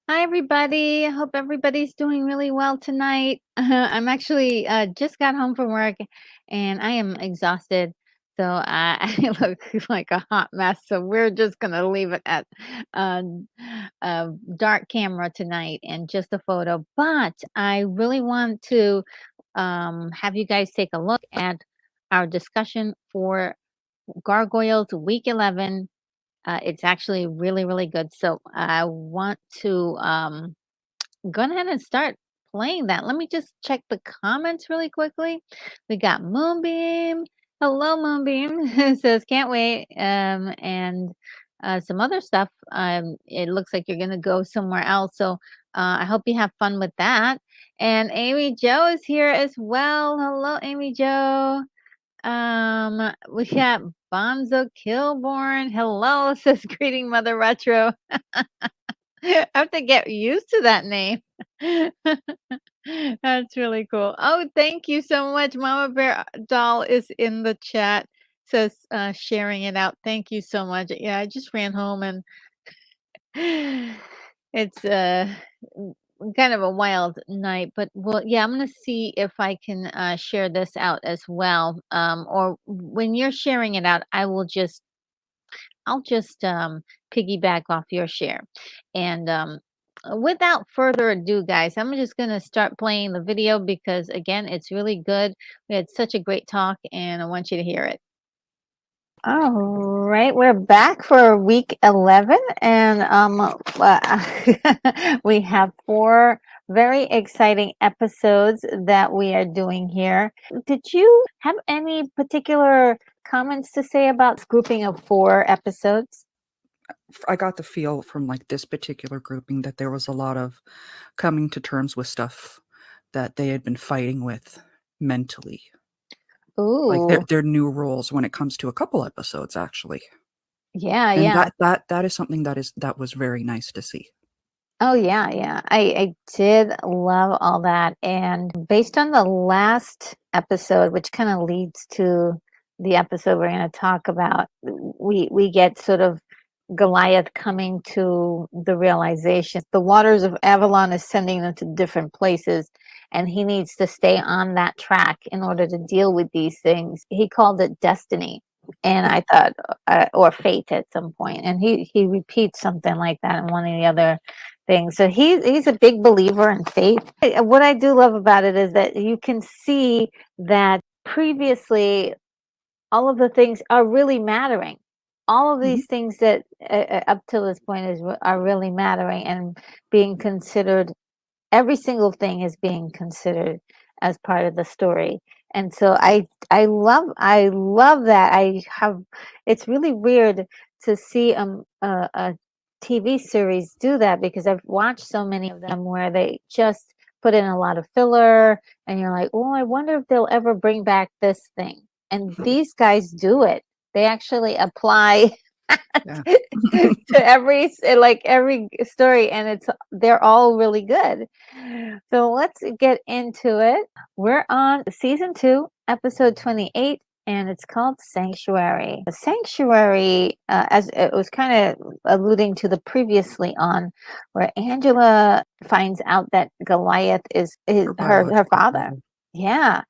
Hi, everybody. I hope everybody's doing really well tonight. I'm actually just got home from work and I am exhausted. So I look like a hot mess. So we're just going to leave it at uh, dark camera tonight and just a photo. But I really want to have you guys take a look at our discussion for Gargoyles Week 11. It's actually really, really good. So I want to go ahead and start playing that. Let me just check the comments really quickly. We got Moonbeam. Hello, Moonbeam. It says, can't wait. And some other stuff. It looks like you're going to go somewhere else. So I hope you have fun with that. And Amy Joe is here as well. Hello, Amy Joe. We got Bonzo Kilborn. Hello, says greeting Mother Retro. I have to get used to that name. That's really cool. Oh, thank you so much. Mama Bear doll is in the chat, says sharing it out. Thank you so much. Yeah, I just ran home and it's kind of a wild night, but well, yeah, I'm gonna see if I can share this out as well. Or when you're sharing it out, I'll just piggyback off your share. And without further ado, guys, I'm just going to start playing the video because, again, it's really good. We had such a great talk, and I want you to hear it. All right, we're back for week 11, and we have 4 very exciting episodes that we are doing here. Did you have any particular comments to say about this grouping of 4 episodes? I got the feel from like this particular grouping that there was a lot of coming to terms with stuff that they had been fighting with mentally. Ooh. Like their new roles when it comes to a couple episodes, actually. Yeah, and yeah. That is something that was very nice to see. Oh, yeah, yeah. I did love all that. And based on the last episode, which kind of leads to the episode we're going to talk about, we get sort of Goliath coming to the realization the waters of Avalon is sending them to different places, and he needs to stay on that track in order to deal with these things. He called it destiny. And I thought, or fate at some point. And he repeats something like that in one of the other things. So he's a big believer in fate. What I do love about it is that you can see that previously all of the things are really mattering. All of these things that up till this point are really mattering and being considered. Every single thing is being considered as part of the story. And so I love that. It's really weird to see a TV series do that because I've watched so many of them where they just put in a lot of filler and you're like, oh, I wonder if they'll ever bring back this thing. And these guys do it. They actually apply to every story, and they're all really good. So let's get into it. We're on season 2, episode 28, and it's called Sanctuary. The Sanctuary, as it was kind of alluding to the previously on, where Angela finds out that Goliath is her father. Yeah.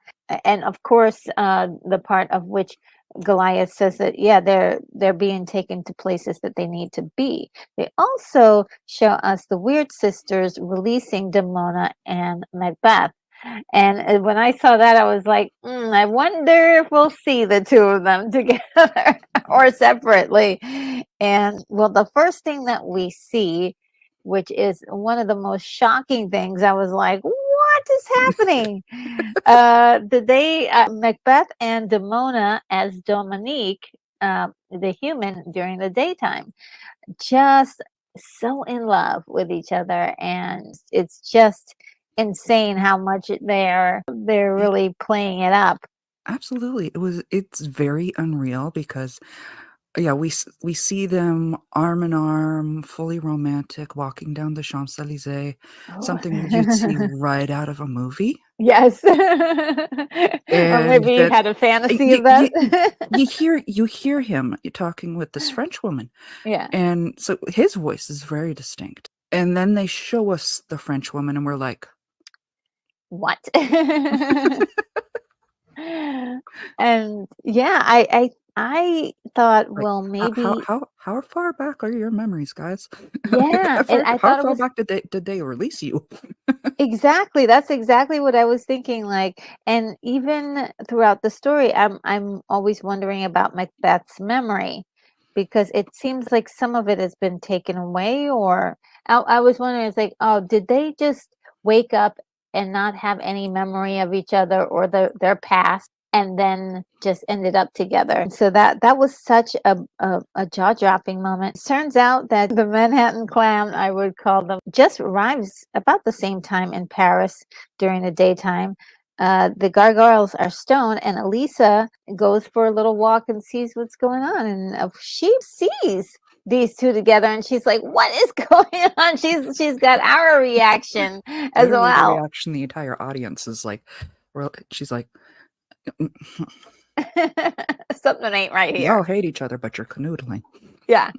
And of course, the part of which Goliath says that, yeah, they're being taken to places that they need to be. They also show us the Weird Sisters releasing Demona and Macbeth. And when I saw that, I was like, I wonder if we'll see the 2 of them together or separately. And well, the first thing that we see, which is one of the most shocking things, I was like, what is happening? Macbeth and Demona as Dominique, the human, during the daytime, just so in love with each other, and it's just insane how much they're really playing it up. Absolutely. It's very unreal because Yeah, we see them arm in arm, fully romantic, walking down the Champs-Elysees, Oh. something you'd see right out of a movie. Yes. Or And maybe you that had a fantasy you of that. hear him talking with this French woman, Yeah. and so his voice is very distinct. And then they show us the French woman, and we're like, What? And yeah, I thought, like, well, how how maybe how how far back are your memories, guys? Like, yeah, and I how thought it far was back did they release you? exactly, that's exactly what I was thinking, like, and even throughout the story, I'm always wondering about Macbeth's memory because it seems like some of it has been taken away, or I was wondering, it's like, oh, did they just wake up and not have any memory of each other or their past, and then just ended up together? And so that was such a jaw-dropping moment. Turns out that the Manhattan Clan, I would call them, just arrives about the same time in Paris during the daytime. The gargoyles are stoned, and Elisa goes for a little walk and sees what's going on. And she sees these two together, and she's like, "What is going on?" She's got our reaction as Literally, the well. reaction the entire audience is like, well, she's like, Something ain't right y'all here. hate each other, but you're canoodling. Yeah.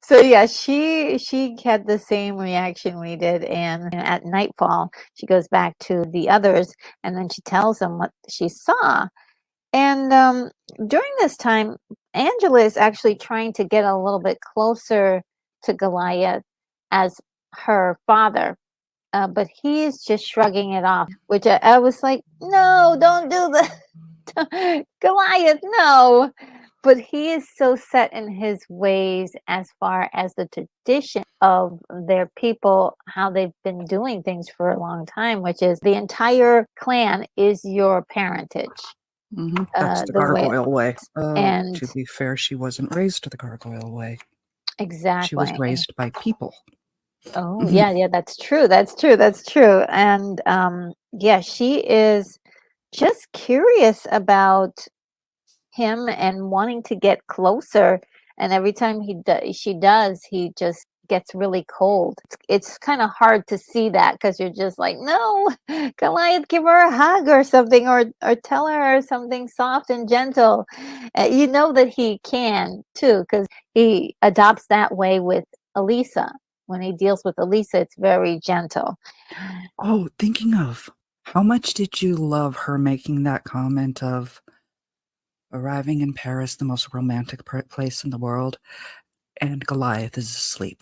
So yeah, she had the same reaction we did, and at nightfall she goes back to the others, and then she tells them what she saw. And during this time, Angela is actually trying to get a little bit closer to Goliath as her father, but he is just shrugging it off, which I was like, no, don't do the Goliath, no. But he is so set in his ways as far as the tradition of their people, how they've been doing things for a long time, which is the entire clan is your parentage. That's the The way, gargoyle way. and To be fair, she wasn't raised the gargoyle way. She was exactly. raised by people. Oh, yeah, yeah, that's true. That's true. That's true. And yeah, she is just curious about him and wanting to get closer. And every time she does, he just gets really cold. It's kind of hard to see that because you're just like, no, Goliath, give her a hug or something, or tell her something soft and gentle. You know that he can too, because he adopts that way with Elisa. When he deals with Elisa, it's very gentle. Oh, thinking of, how much did you love her making that comment of arriving in Paris, the most romantic place in the world, and Goliath is asleep?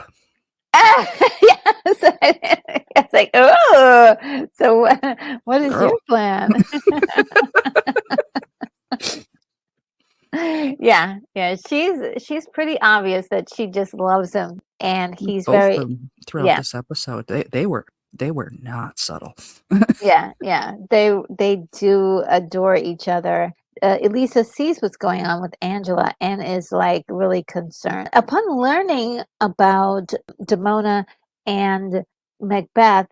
Yes, it's like, oh, so what is your Girl. plan? Yeah, yeah, she's pretty obvious that she just loves him, and he's Both of very, them throughout yeah, this episode, they were not subtle. yeah, yeah. They do adore each other. Elisa sees what's going on with Angela and is like really concerned. Upon learning about Demona and Macbeth,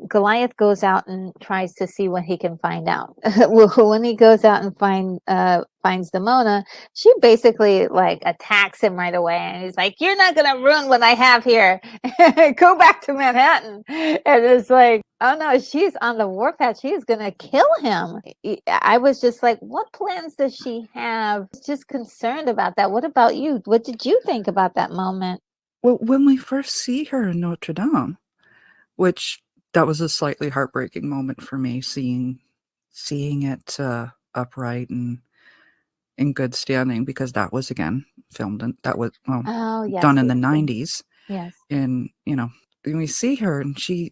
Goliath goes out and tries to see what he can find out. When he goes out and finds Demona, she basically like attacks him right away, and he's like, "You're not gonna ruin what I have here. Go back to Manhattan." And it's like, oh no, she's on the warpath. She's gonna kill him. I was just like, what plans does she have? Just concerned about that. What about you? What did you think about that moment? Well, when we first see her in Notre Dame, which that was a slightly heartbreaking moment for me, seeing it upright and in good standing, because that was again filmed and that was, well, Oh yes, done in the yes, yes. 90s. Yes. And when we see her and she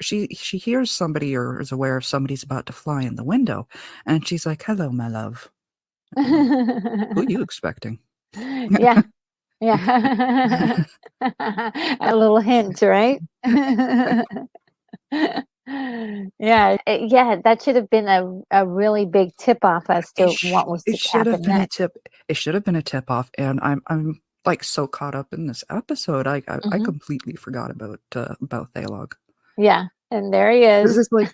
hears somebody or is aware of somebody's about to fly in the window, and she's like, "Hello, my love." Who you expecting? Yeah, yeah. A little hint, right? Yeah, yeah, that should have been a really big tip off as to what was It to should have happen been a next. tip. It should have been a tip off, and I'm like so caught up in this episode, I Mhm. completely forgot about Thalog. Yeah, And there he This is. is like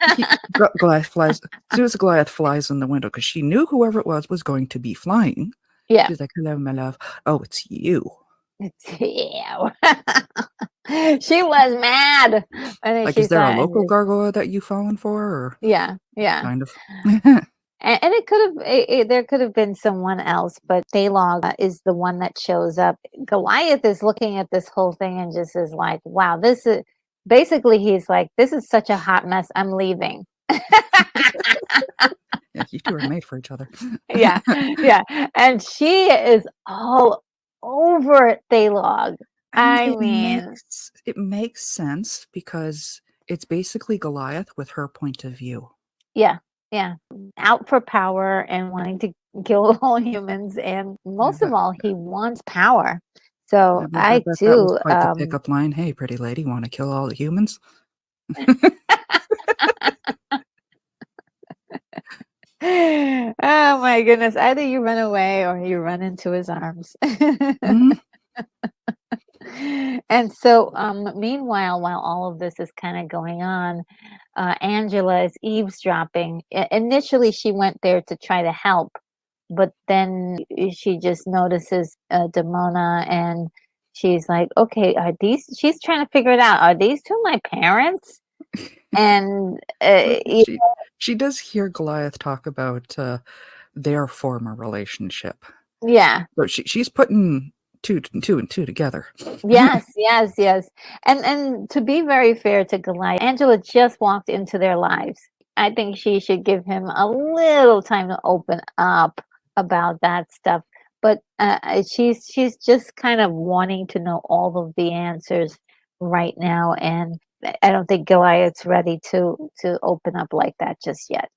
Goliath flies. As soon as Goliath flies in the window, because she knew whoever it was going to be flying. Yeah. She's like, "Hello, my love. Oh, it's you." Yeah. She was mad. And then Like, she is there a saw, local gargoyle that you've fallen for, or yeah, yeah. kind of? And it could have, there could have been someone else, but Daylog is the one that shows up. Goliath is looking at this whole thing and just is like, wow, this is basically, he's like, this is such a hot mess. I'm leaving. Yeah, you two are made for each other. Yeah, yeah. And she is all over Daylog. I mean, I mean, it makes sense because it's basically Goliath with her point of view. yeah, yeah. Out for power and wanting to kill all humans. And I most of bet, all, he wants power. So I I bet that was do. quite the pickup line. Hey, pretty lady, want to kill all the humans? Oh my goodness. Either you run away or you run into his arms. Mhm. And so, meanwhile, while all of this is kind of going on, Angela is eavesdropping. Initially, she went there to try to help, but then she just notices Demona, and she's like, "Okay, are these?" She's trying to figure it out. Are these two my parents? And She does hear Goliath talk about their former relationship. yeah. So she's putting two and two together. Yes, yes, yes. And to be very fair to Goliath, Angela just walked into their lives. I think she should give him a little time to open up about that stuff. But she's just kind of wanting to know all of the answers right now, and I don't think Goliath's ready to open up like that just yet.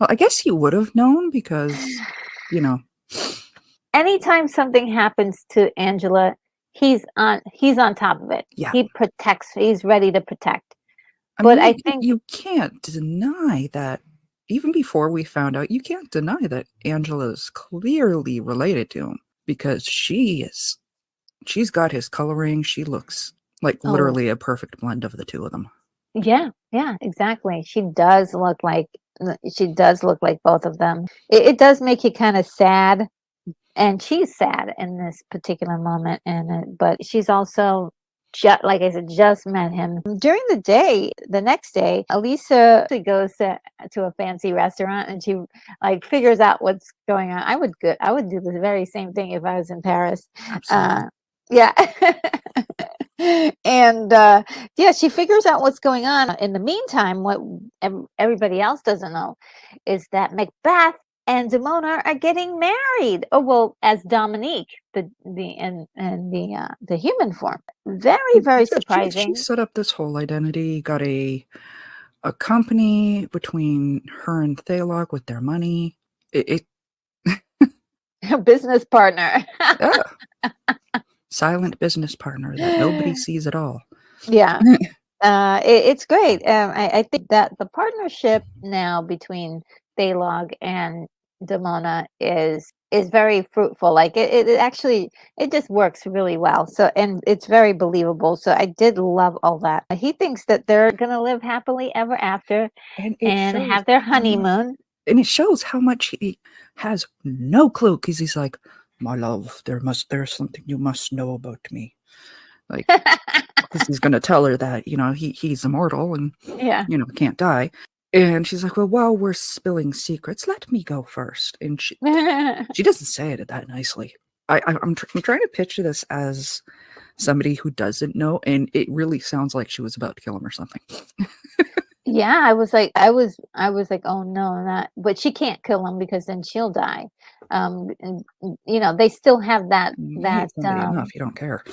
Well, I guess he would have known because, you know, Anytime something happens to Angela, he's on top of it. yeah. He protects. He's ready to protect. I But mean, I think, you can't deny that. Even before we found out, you can't deny that Angela is clearly related to him because she's got his coloring. She looks like oh, literally a perfect blend of the two of them. yeah, yeah, exactly. She does look like both of them. It does make you kind of sad, and she's sad in this particular moment. But she's also, just like I said, just met him during the day. The next day, Elisa goes to a fancy restaurant, and she like figures out what's going on. I would do the very same thing if I was in Paris. Absolutely. Yeah. And yeah, she figures out what's going on. In the meantime, what everybody else doesn't know is that Macbeth and Demona are getting married. Oh well, as Dominique, the human form. Very, very Yeah, she surprising. set up this whole identity, got a company between her and Thalog with their money. Business partner. Yeah. Silent business partner that nobody sees at all. Yeah. It's great. I think that the partnership now between Thalog and Demona is very fruitful. Like it actually, it just works really well. So, and it's very believable. So I did love all that. He thinks that they're gonna live happily ever after And and have their honeymoon. And it shows how much he has no clue because he's like, "My love, there's something you must know about me." Like, because he's going to tell her that, you know, he's immortal and, Yeah. you know, can't die. And she's like, "Well, while we're spilling secrets, let me go first." And she doesn't say it that nicely. I'm trying to picture this as somebody who doesn't know, and it really sounds like she was about to kill him or something. Yeah, I was like, oh no, not. But she can't kill him because then she'll die. And, you know, they still have You hate somebody enough, you don't care.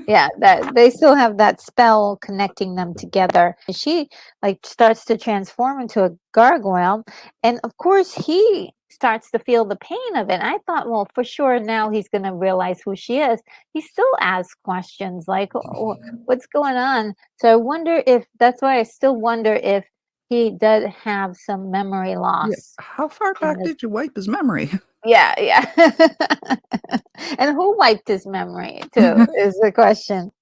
yeah, that they still have that spell connecting them together. She like starts to transform into a gargoyle, and of course he starts to feel the pain of it. I thought, well, for sure now he's going to realize who she is. He still asks questions like, oh, what's going on? So I wonder if that's why I still wonder if he does have some memory Yeah. loss. How far back did you wipe his memory? Yeah, yeah. And who wiped his memory too is the question.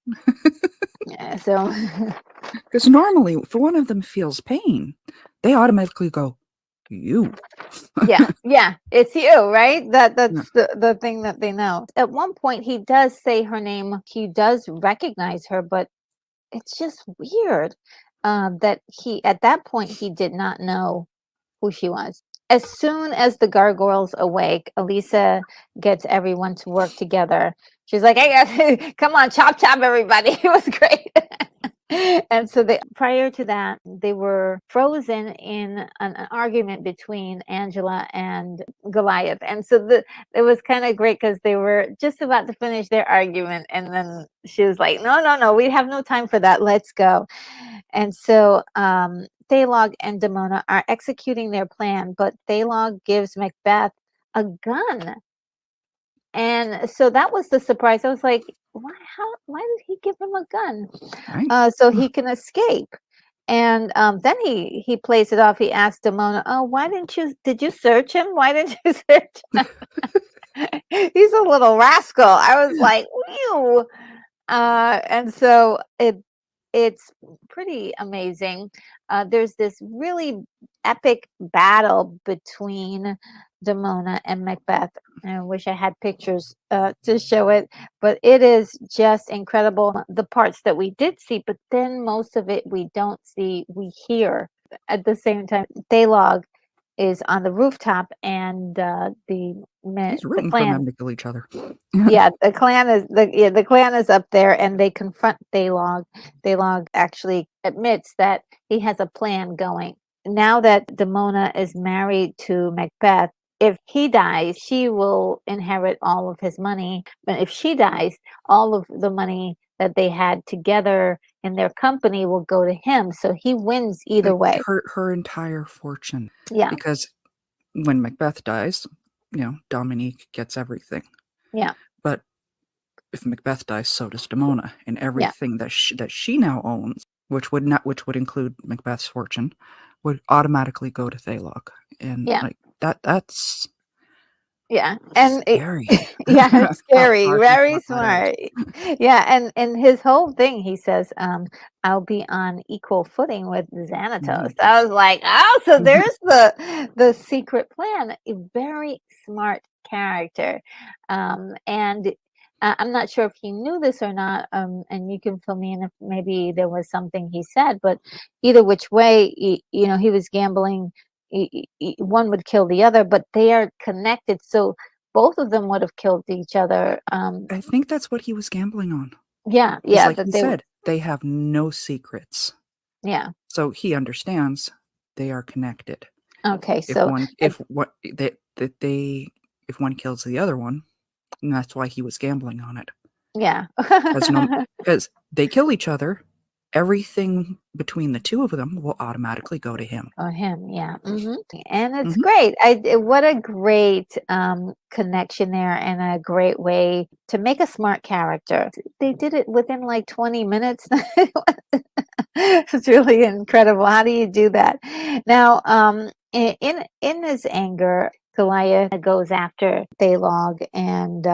Yeah, so Because normally, if one of them feels pain, they automatically go, "You." Yeah, it's you, right? Yeah. That's the thing that they know. At one point, he does say her name. He does recognize her, but it's just weird that he at that point he did not know who she was. As soon as the gargoyles awake, Elisa gets everyone to work together. She's like, "Hey, come on, chop chop, everybody!" It was great. And so they prior to that, they were frozen in an argument between Angela and Goliath. And so it was kind of great because they were just about to finish their argument. And then she was like, "No, no, no, we have no time for that. Let's go." And so Thalog and Demona are executing their plan, but Thalog gives Macbeth a gun. And so that was the surprise. I was like, why did he give him a gun? Right? So he can escape. And then he plays it off. He asked Demona, "Oh, did you search him? Why didn't you search him?" He's a little rascal. I was like, "Ew." And so it's pretty amazing. There's this really epic battle between Demona and Macbeth. I wish I had pictures to show it, but it is just incredible. The parts that we did see, but then most of it we don't see, we hear at the same time. Thalog is on the rooftop, and He's the rooting for clan, them to kill each other. yeah, the clan is up there, and they confront Thalog. Thalog actually admits that he has a plan going. Now that Demona is married to Macbeth, if he dies, she will inherit all of his money. But if she dies, all of the money that they had together in their company will go to him. So he wins either Like way. her entire fortune. Yeah, Because when Macbeth dies, Dominique gets everything. yeah, But if Macbeth dies, so does Demona, and yeah, everything that she now owns, which would include Macbeth's fortune, would automatically go to Thalog. And yeah. like that's Yeah, and scary. yeah, it's How scary, smart he very thought that out. smart. Yeah, and his whole thing, he says, "I'll be on equal footing with Xanatos." Mhm. I was like, "Oh, so there's the secret plan." A very smart character, and I'm not sure if he knew this or not. And you can fill me in if maybe there was something he said, but either which way, he was gambling. One would kill the other, but they are connected. So both of them would have killed each other. I think that's what he was gambling on. Yeah, Because yeah, like that he they would. said, they have no secrets. Yeah. So he understands they are connected. Okay. If So one if what that they if one kills the other one, and that's why he was gambling on it. yeah. Because they kill each other, everything between the two of them will automatically go to him. Oh, him, yeah. And it's Mhm. great. What a great connection there, and a great way to make a smart character. They did it within like 20 minutes. It's really incredible. How do you do that? Now, in his anger, Goliath goes after Thalog, and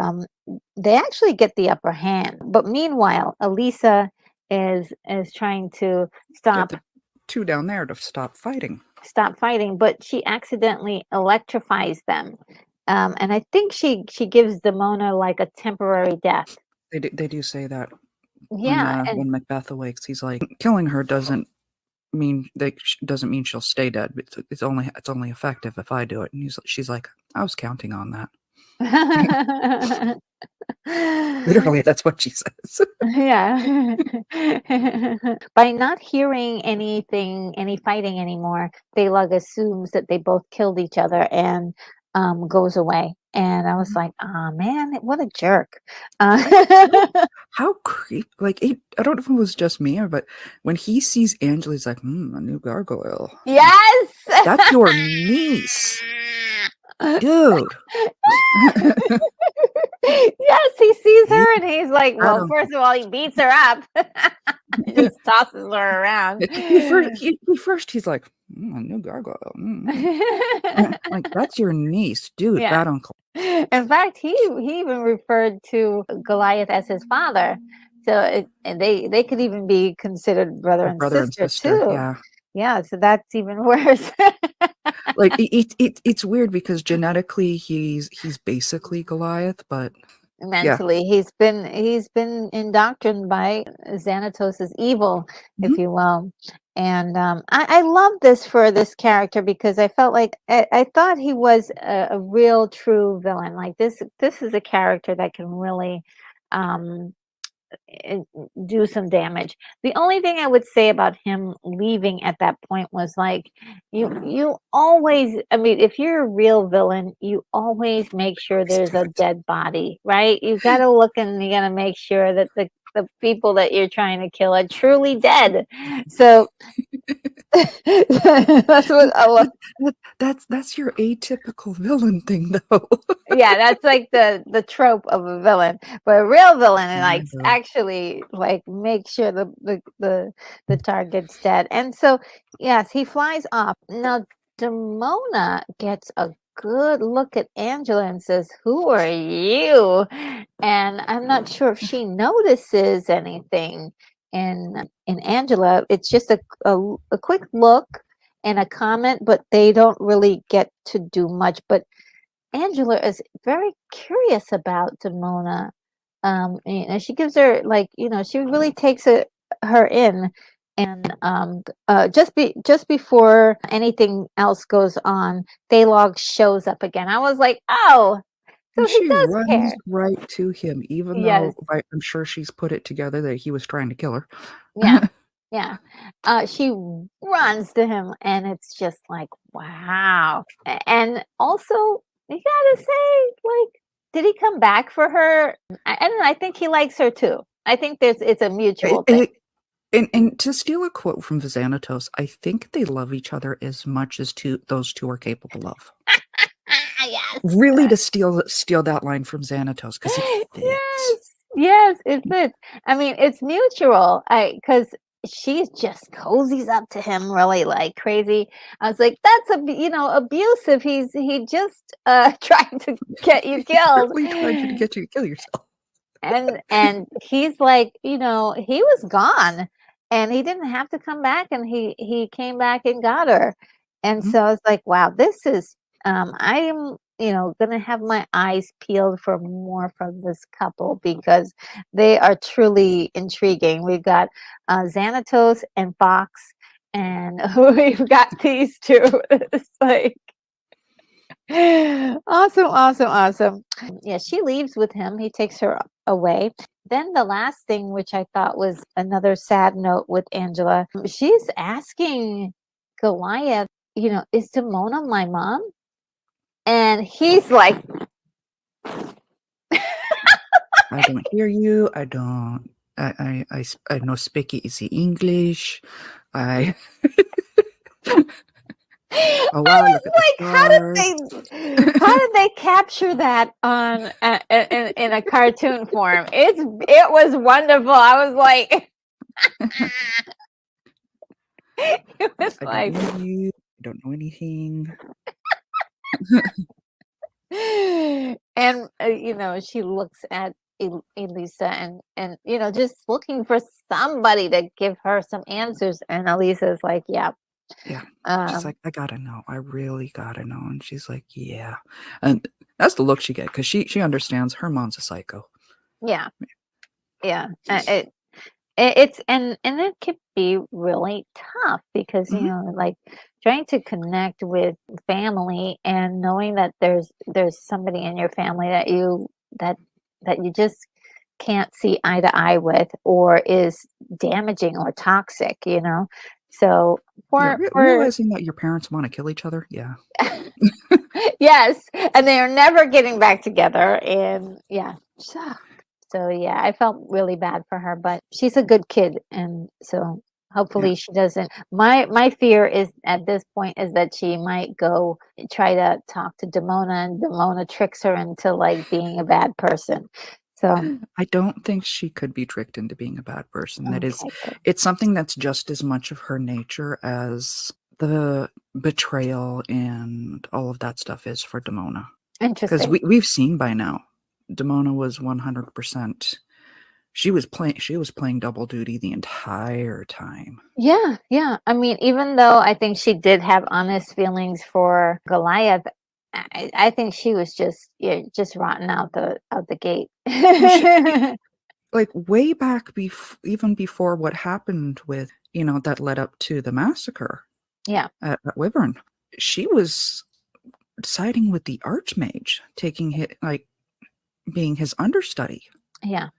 they actually get the upper hand. But meanwhile, Elisa is trying to Get stop the two down there to stop fighting. fighting, but she accidentally electrifies them. And I think she gives Demona like a temporary death. They do say that Yeah, and when Macbeth awakes, he's like, killing her doesn't mean she'll stay dead. It's only effective if I do it. And she's like, I was counting on that. Literally, that's what she says. yeah. By not hearing any fighting anymore, Thalug assumes that they both killed each other and goes away. And I was like, "Ah, man, what a jerk!" How creep! Like I don't know if it was just me, but when he sees Angela, he's like, a new gargoyle. Yes. That's your niece, dude. Yes, he sees You her and he's like, bad well, uncle. first of all, he beats her up. He just tosses her around. First he's like, a new gargoyle. Like that's your niece, dude. Yeah. Bad uncle. In fact, he even referred to Goliath as his father. and they could even be considered brother A and brother and sister sister, too. yeah. Yeah, so that's even worse. Like, it's weird because genetically, he's basically Goliath, but yeah. Mentally, he's been indoctrined by Xanatos' evil, if Mhm. you will. And I love this for this character because I felt like I thought he was a real true villain. Like this is a character that can really um eh, do some damage. The only thing I would say about him leaving at that point was like you always, I mean, if you're a real villain, you always make sure Always there's do a it. dead body, right? You got to look and you got to make sure that the people that you're trying to kill are truly dead. So that's what I love. That's your atypical villain thing, though. Yeah, that's like the trope of a villain. But a real villain like Kind of. actually like make sure the target's dead. And so yes, he flies off. Now Demona gets a good look at Angela and says, "Who are you?" And I'm not sure if she notices anything in Angela. It's just a quick look and a comment, but they don't really get to do much. But Angela is very curious about Demona. She gives her like, she really takes her in, and just before anything else goes on, Thaylog shows up again. I was like, oh, so And he she does runs care. right to him, even Yes, though I'm sure she's put it together that he was trying to kill her. yeah, yeah. She runs to him, and it's just like, wow. And also, you gotta say, like, did he come back for her? I don't know. I think he likes her too. I think it's a mutual thing. It, and to steal a quote from Xanatos, I think they love each other as much as those two are capable of. Yes. Really, to steal that line from Xanatos because it fits. Yes. Yes, it fits. I mean, it's mutual. Because she just cozies up to him really like crazy. I was like, that's abusive. He just tried to get you killed. Literally tried to get you to kill yourself. And he's like, he was gone and he didn't have to come back, and he came back and got her. And Mhm. so I was like, wow, this is I am, gonna have my eyes peeled for more from this couple because they are truly intriguing. We've got Xanatos and Fox, and we've got these two. It's like awesome, awesome, awesome. Yeah, she leaves with him. He takes her away. Then the last thing, which I thought was another sad note with Angela, she's asking Goliath, is Demona my mom? And he's like, I don't hear you. I don't. I no speak easy English. I. I Oh wow! was Look at the like, stars. how did they capture that on in a cartoon form? It was wonderful. I was like, it was I don't like, know you. I don't know anything. and she looks at Elisa and just looking for somebody to give her some answers, and Elisa's like, yeah, Yeah. She's um like, I gotta know. I really gotta know. And she's like, yeah. And that's the look she get because she understands her mom's a psycho. yeah, yeah. It's and it can be really tough because Hmm. like trying to connect with family and knowing that there's somebody in your family that that you just can't see eye to eye with, or is damaging or toxic. So Yeah, for realizing that your parents want to kill each other. Yeah. yes, and they are never getting back together, and yeah. So yeah, I felt really bad for her, but she's a good kid, and so Yeah. hopefully she doesn't. My fear is at this point is that she might go try to talk to Demona, and Demona tricks her into like being a bad person. So I don't think she could be tricked into being a bad person. okay, good, It's something that's just as much of her nature as the betrayal and all of that stuff is for Demona. Because interesting. we've seen by now, Demona was 100% She was playing double duty the entire time. Yeah, yeah. I mean, even though I think she did have honest feelings for Goliath, I think she was just, yeah, just rotten out the gate. Well, like way back even before what happened with, that led up to the massacre Yeah, at Wyvern, she was siding with the Archmage, taking it like being his understudy. yeah,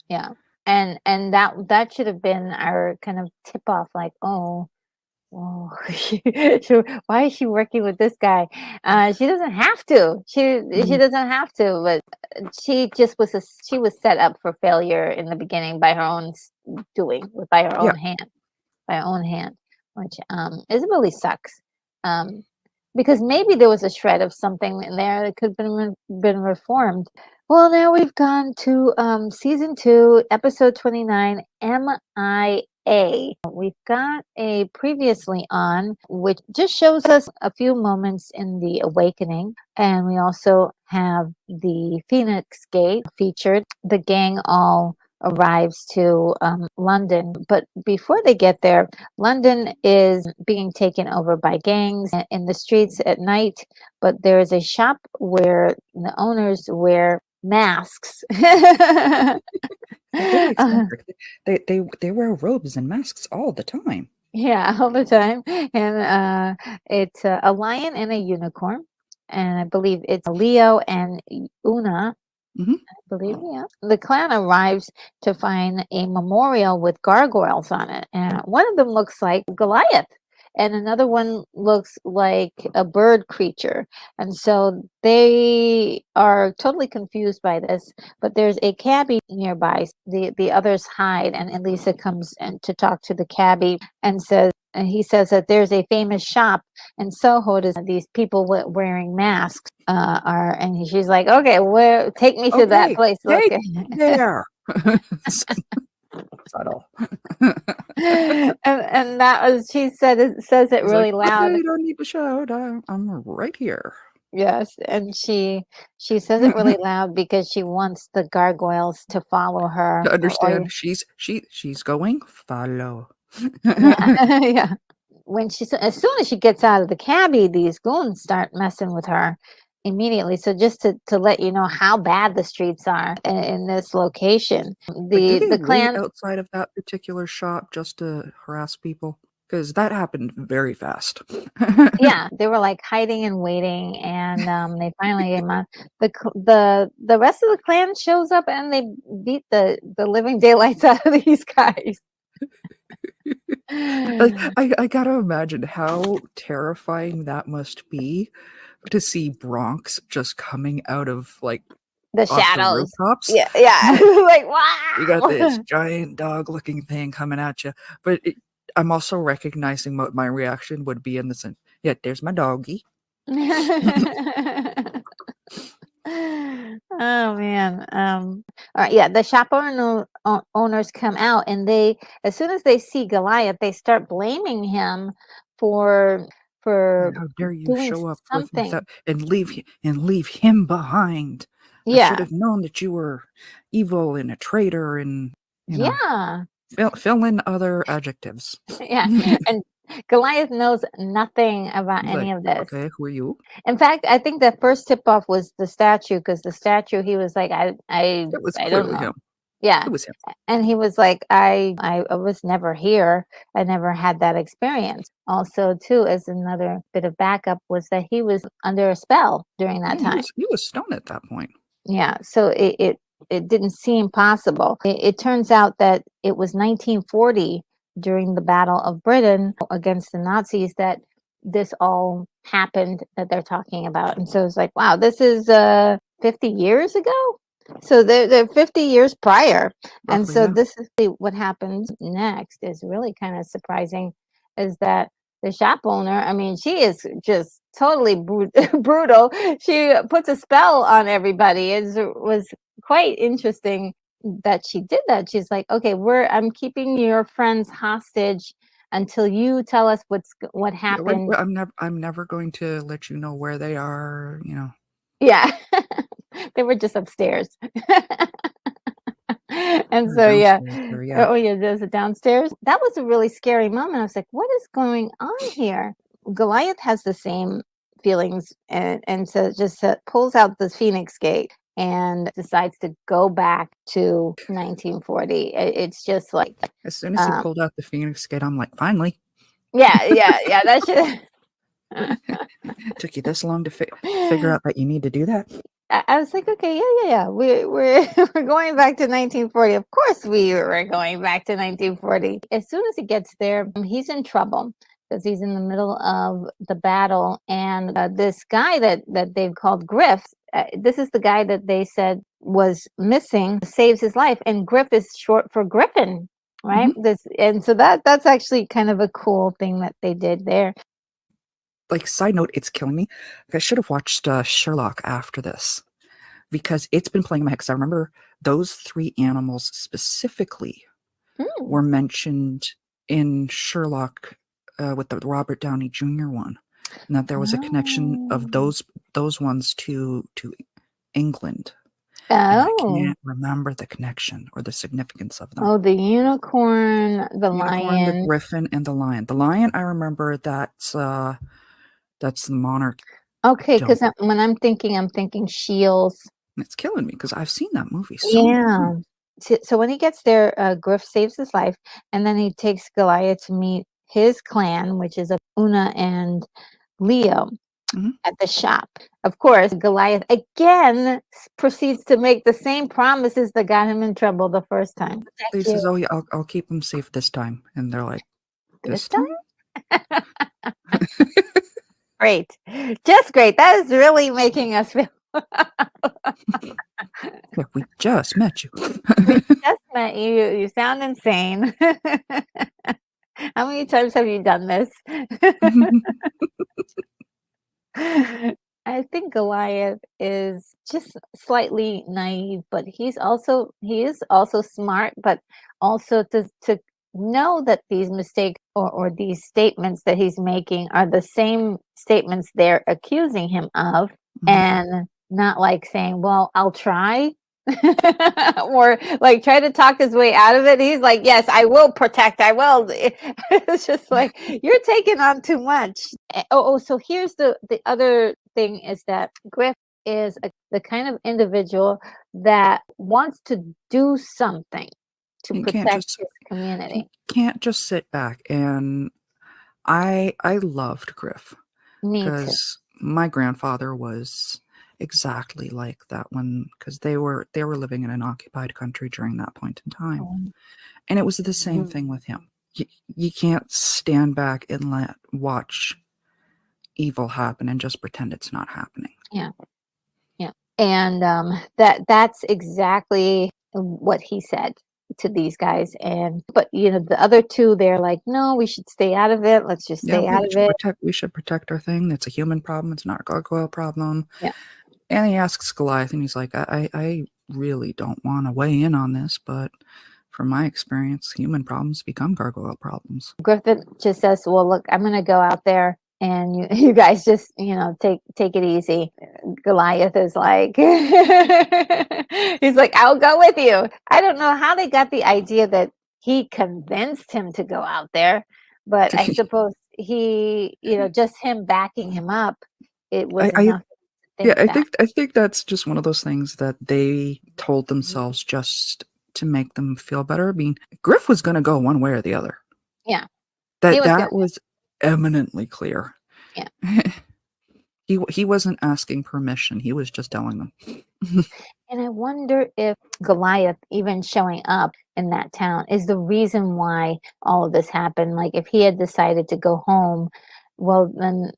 yeah. And that should have been our kind of tip off, like, oh, oh, why is she working with this guy? She doesn't have to. She doesn't have to, but she was set up for failure in the beginning by her own doing, by her Yeah. own hand, which is really sucks. Because maybe there was a shred of something in there that could have been reformed. Well, now we've gone to season 2, episode 29, MIA. We've got a previously on, which just shows us a few moments in the awakening. And we also have the Phoenix Gate featured. The gang all arrives to London. But before they get there, London is being taken over by gangs in the streets at night. But there is a shop where the owners wear masks. Very eccentric. They wear robes and masks all the time. Yeah, all the time. And it's a lion and a unicorn. And I believe it's Leo and Una. Mhm. I believe, yeah. The clan arrives to find a memorial with gargoyles on it. And one of them looks like Goliath. And another one looks like a bird creature. And so they are totally confused by this. But there's a cabbie nearby. The others hide, and Elisa comes in to talk to the cabbie and he says that there's a famous shop in Soho. These people wearing masks are, and she's like, okay, take me to that place. Take there. Subtle. and that was, she says it really loud. Okay, you don't need to shout. I'm right here. Yes, and she says it really loud because she wants the gargoyles to follow her. To understand, she's going follow. Yeah. As soon as she gets out of the cabbie, these goons start messing with her immediately. So just to let you know how bad the streets are in this location, the clan outside of that particular shop just to harass people, because that happened very fast. Yeah, they were like hiding and waiting, and they finally came on. The rest of the clan shows up and they beat the living daylights out of these guys. Like, I gotta imagine how terrifying that must be to see Bronx just coming out of like the off shadows. The rooftops. Yeah. Like, wow. You got this giant dog-looking thing coming at you, but I'm also recognizing what my reaction would be in the sense. Yeah, there's my doggy. Oh man. All right, yeah, the shop owners come out, and as soon as they see Goliath, they start blaming him for How dare you doing show up something. and leave him behind. I Yeah. should have known that you were evil and a traitor, and Yeah. fill in other adjectives. Yeah. And Goliath knows nothing about any of this. Okay, who are you? In fact, I think the first tip off was the statue, because the statue, he was like, I don't know. Him. Yeah. It was him. And he was like, I was never here. I never had that experience. Also, too, as another bit of backup, was that he was under a spell during that time. He was stoned at that point. Yeah. So it didn't seem possible. It turns out that it was 1940, during the Battle of Britain against the Nazis, that this all happened that they're talking about. And so it's like, wow, this is 50 years ago. So they're 50 years prior. Roughly, and so yeah. this is what happens next is really kind of surprising, is that the shop owner, I mean, she is just totally brutal. She puts a spell on everybody. It was quite interesting that she did that. She's like, okay, I'm keeping your friends hostage until you tell us what happened. I'm never going to let you know where they are. Yeah. They were just upstairs. And Or so, yeah. downstairs there, yeah. Oh, yeah, there's a downstairs. That was a really scary moment. I was like, what is going on here? Goliath has the same feelings, and so just pulls out the Phoenix Gate and decides to go back to 1940. It's just like, As soon as he um, pulled out the Phoenix Gate, I'm like, "Finally, yeah, that should. took you this long to figure out that you need to do that?" I was like, okay, yeah. We're we're going back to 1940. Of course, we were going back to 1940. As soon as he gets there, he's in trouble because he's in the middle of the battle, and this guy that they've called Griff. This is the guy that they said was missing, saves his life, and Griff is short for Griffin, right? Mhm. And so that's actually kind of a cool thing that they did there. Like, side note, it's killing me. I should have watched, Sherlock after this because it's been playing in my head 'cause I remember those 3 animals specifically Hmm. were mentioned in Sherlock, with the Robert Downey Jr. one, and that there was a connection of Oh. those ones to England, and I Oh. can't remember the connection or the significance of them. Oh, the unicorn, the Unicorn, the lion. griffin, and the lion. The lion, I remember that's the monarch. Okay, Don't. because when I'm thinking Shields. It's killing me because I've seen that movie so many Yeah. times. So when he gets there, Griff saves his life, and then he takes Goliath to meet his clan, which is Una and Leo, Mhm. at the shop. Of course, Goliath again proceeds to make the same promises that got him in trouble the first time. He Thank says, you. "Oh, yeah, I'll keep him safe this time," and they're like, This "This time? time?" Great. Just great. That is really making us feel. Look, we just met you. We just met you. You sound insane. How many times have you done this? I think Goliath is just slightly naive, but he is also smart, but also to know that these mistakes or these statements that he's making are the same statements they're accusing him of, Mhm. and not like saying, well, I'll try. Or like try to talk his way out of it. He's like, yes, I will protect, I will. It's just like you're taking on too much. So here's the other thing is that Griff is the kind of individual that wants to do something to You can't protect just his he community. can't just sit back, and I loved Griff Me too. because my grandfather was exactly like that because they were living in an occupied country during that point in time, Um, and it was the same thing with him. You you can't stand back and watch evil happen and just pretend it's not happening. Yeah, yeah, and that's exactly what he said to these guys. And but the other two, they're like, no, we should stay out of it. Let's just Yeah, stay out of it. we should protect our thing. It's a human problem, it's not a gargoyle problem. Yeah. And he asks Goliath, and he's like, I really don't want to weigh in on this, but from my experience, human problems become gargoyle problems. Griffin just says, "Well, look, I'm going to go out there, and you you guys just take it easy." Goliath is like, he's like, "I'll go with you." I don't know how they got the idea that he convinced him to go out there, but I suppose just him backing him up, it was I enough to Yeah, think I that. think I think that's just one of those things that they told themselves just to make them feel better. I mean, Griff was gonna go one way or the other. Yeah, he That was good. that was eminently clear. Yeah. He wasn't asking permission, he was just telling them. And I wonder if Goliath even showing up in that town is the reason why all of this happened. Like if he had decided to go home, well then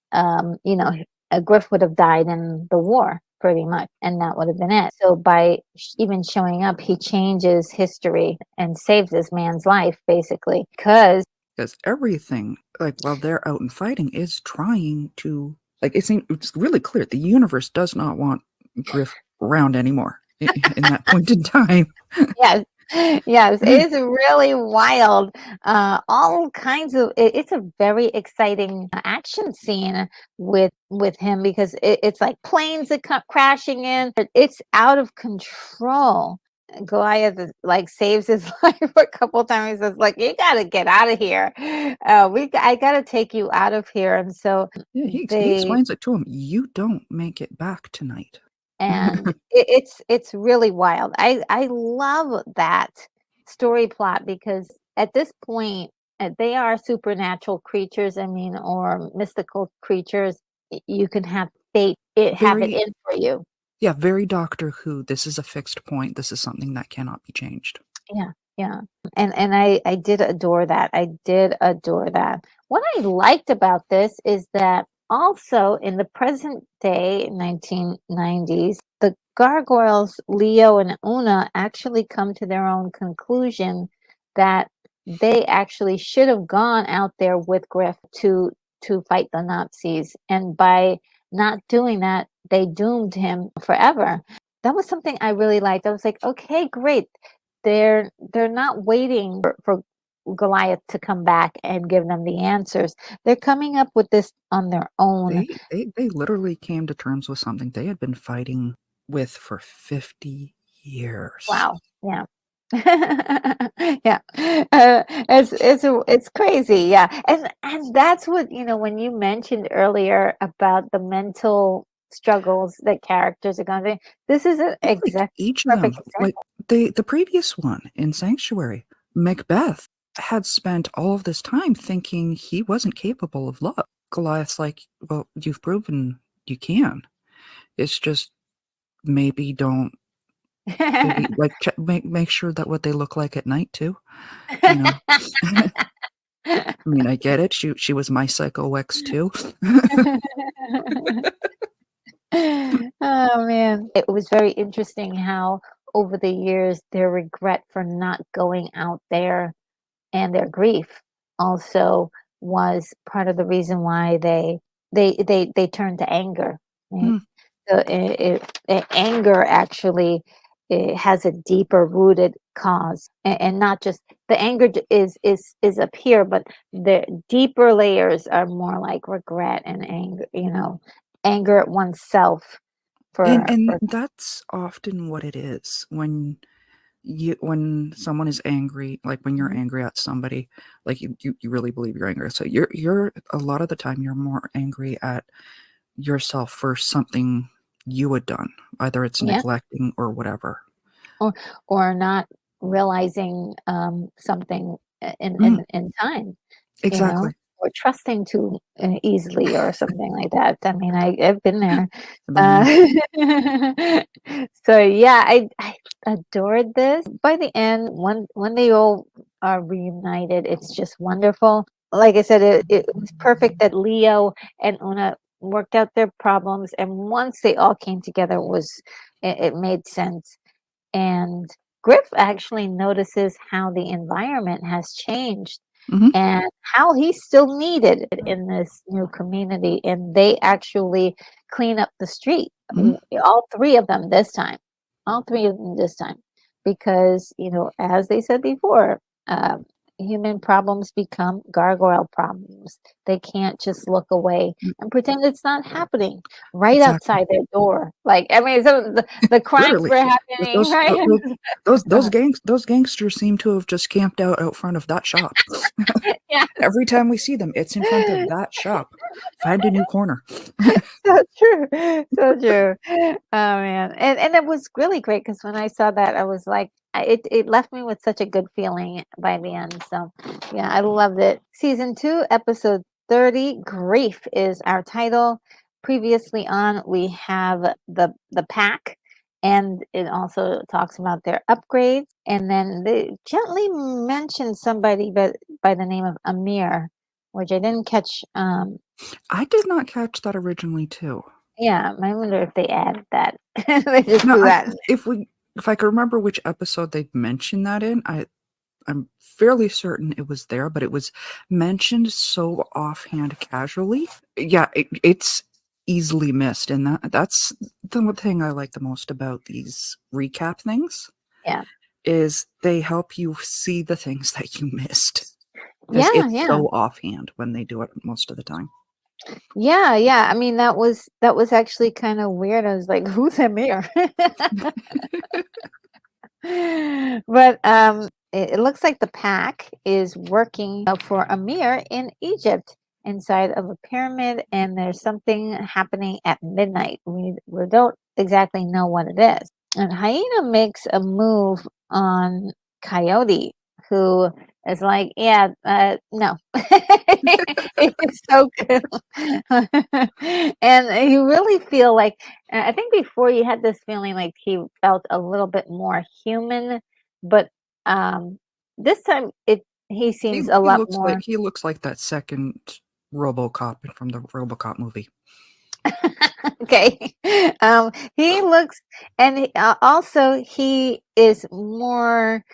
Griff would have died in the war pretty much, and that would have been it. So by even showing up, he changes history and saves this man's life basically because Because everything, like, while they're out and fighting is trying to like, it's really clear the universe does not want Griff around anymore in that point in time. yes. Yes, it is really wild. All kinds of it's a very exciting action scene with him because it's like planes that come crashing in. It's out of control. Goliath like saves his life a couple times. He says like, "You got to get out of here. I got to take you out of here." And so Yeah, he they explains it to him. You don't make it back tonight. and it's really wild. I love that story plot because at this point they are supernatural creatures. I mean, or mystical creatures. You can have fate. Have it Very, in for you. yeah, very Doctor Who. This is a fixed point. This is something that cannot be changed. Yeah, yeah. And I did adore that. I did adore that. What I liked about this is that also in the present day, 1990s, the gargoyles, Leo and Una, actually come to their own conclusion that they actually should have gone out there with Griff to fight the Nazis. And by not doing that, they doomed him forever. That was something I really liked. I was like, okay, great. They're not waiting for Goliath to come back and give them the answers. They're coming up with this on their own. They literally came to terms with something they had been fighting with for 50 years. Wow. Yeah. Yeah. It's crazy. Yeah. And that's what, when you mentioned earlier about the mental struggles that characters are going through, this is an Like exact each of them, perfect like example. the previous one in Sanctuary, Macbeth had spent all of this time thinking he wasn't capable of love. Goliath's like, well, you've proven you can. It's just maybe don't maybe like make sure that what they look like at night too. You know. I mean, I get it. She was my psycho ex too. Oh man. It was very interesting how over the years their regret for not going out there and their grief also was part of the reason why they turned to anger, right? Mm, So anger actually has a deeper rooted cause, and not just the anger is up here, but the deeper layers are more like regret and anger. Anger at oneself and for that's often what it is when someone is angry, like when you're angry at somebody, like you really believe you're angry. So you're a lot of the time you're more angry at yourself for something you had done, either it's yeah, neglecting or whatever. or or not realizing something Mm, in time, exactly. or trusting too easily or something like that. I mean, I've been there. I've been Uh, there. so yeah, I adored this. By the end, when they all are reunited, it's just wonderful. Like I said, it was perfect that Leo and Una worked out their problems, and once they all came together, it made sense. And Griff actually notices how the environment has changed Mhm, and how he's still needed in this new community. And they actually clean up the street, mhm. all three of them this time, all three of them this time, because, as they said before, human problems become gargoyle problems. They can't just look away Mm, and pretend it's not happening right exactly. outside their door. Like, I mean, the crimes Literally. were happening, Those right? those gangsters seem to have just camped out front of that shop. Yeah. Every time we see them, it's in front of that shop. Find a new corner. So true. So true. Oh man. And it was really great because when I saw that, I was like, it left me with such a good feeling by the end. So yeah, I loved it. Season 2, episode 30, Grief is our title. Previously on, we have the pack, and it also talks about their upgrades. And then they gently mentioned somebody by the name of Amir, which I didn't catch. I did not catch that originally too. Yeah, I wonder if they added that. They just No, threw I that in if I could remember which episode they mentioned that in, I'm fairly certain it was there, but it was mentioned so offhand casually. Yeah, it's easily missed, and that's the one thing I like the most about these recap things, there. is they help you see the things that you missed, because Yeah, it's yeah. so offhand when they do it most of the time. Yeah, yeah. I mean, that was actually kind of weird. I was like, "Who's Amir?" But it looks like the pack is working for Amir in Egypt inside of a pyramid, and there's something happening at midnight. We don't exactly know what it is. And Hyena makes a move on Coyote, who is like, yeah, no. It's so cool. And you really feel like, I think before you had this feeling like he felt a little bit more human, but this time he seems a lot more. He looks like that second RoboCop from the RoboCop movie. Okay. He looks, and also he is more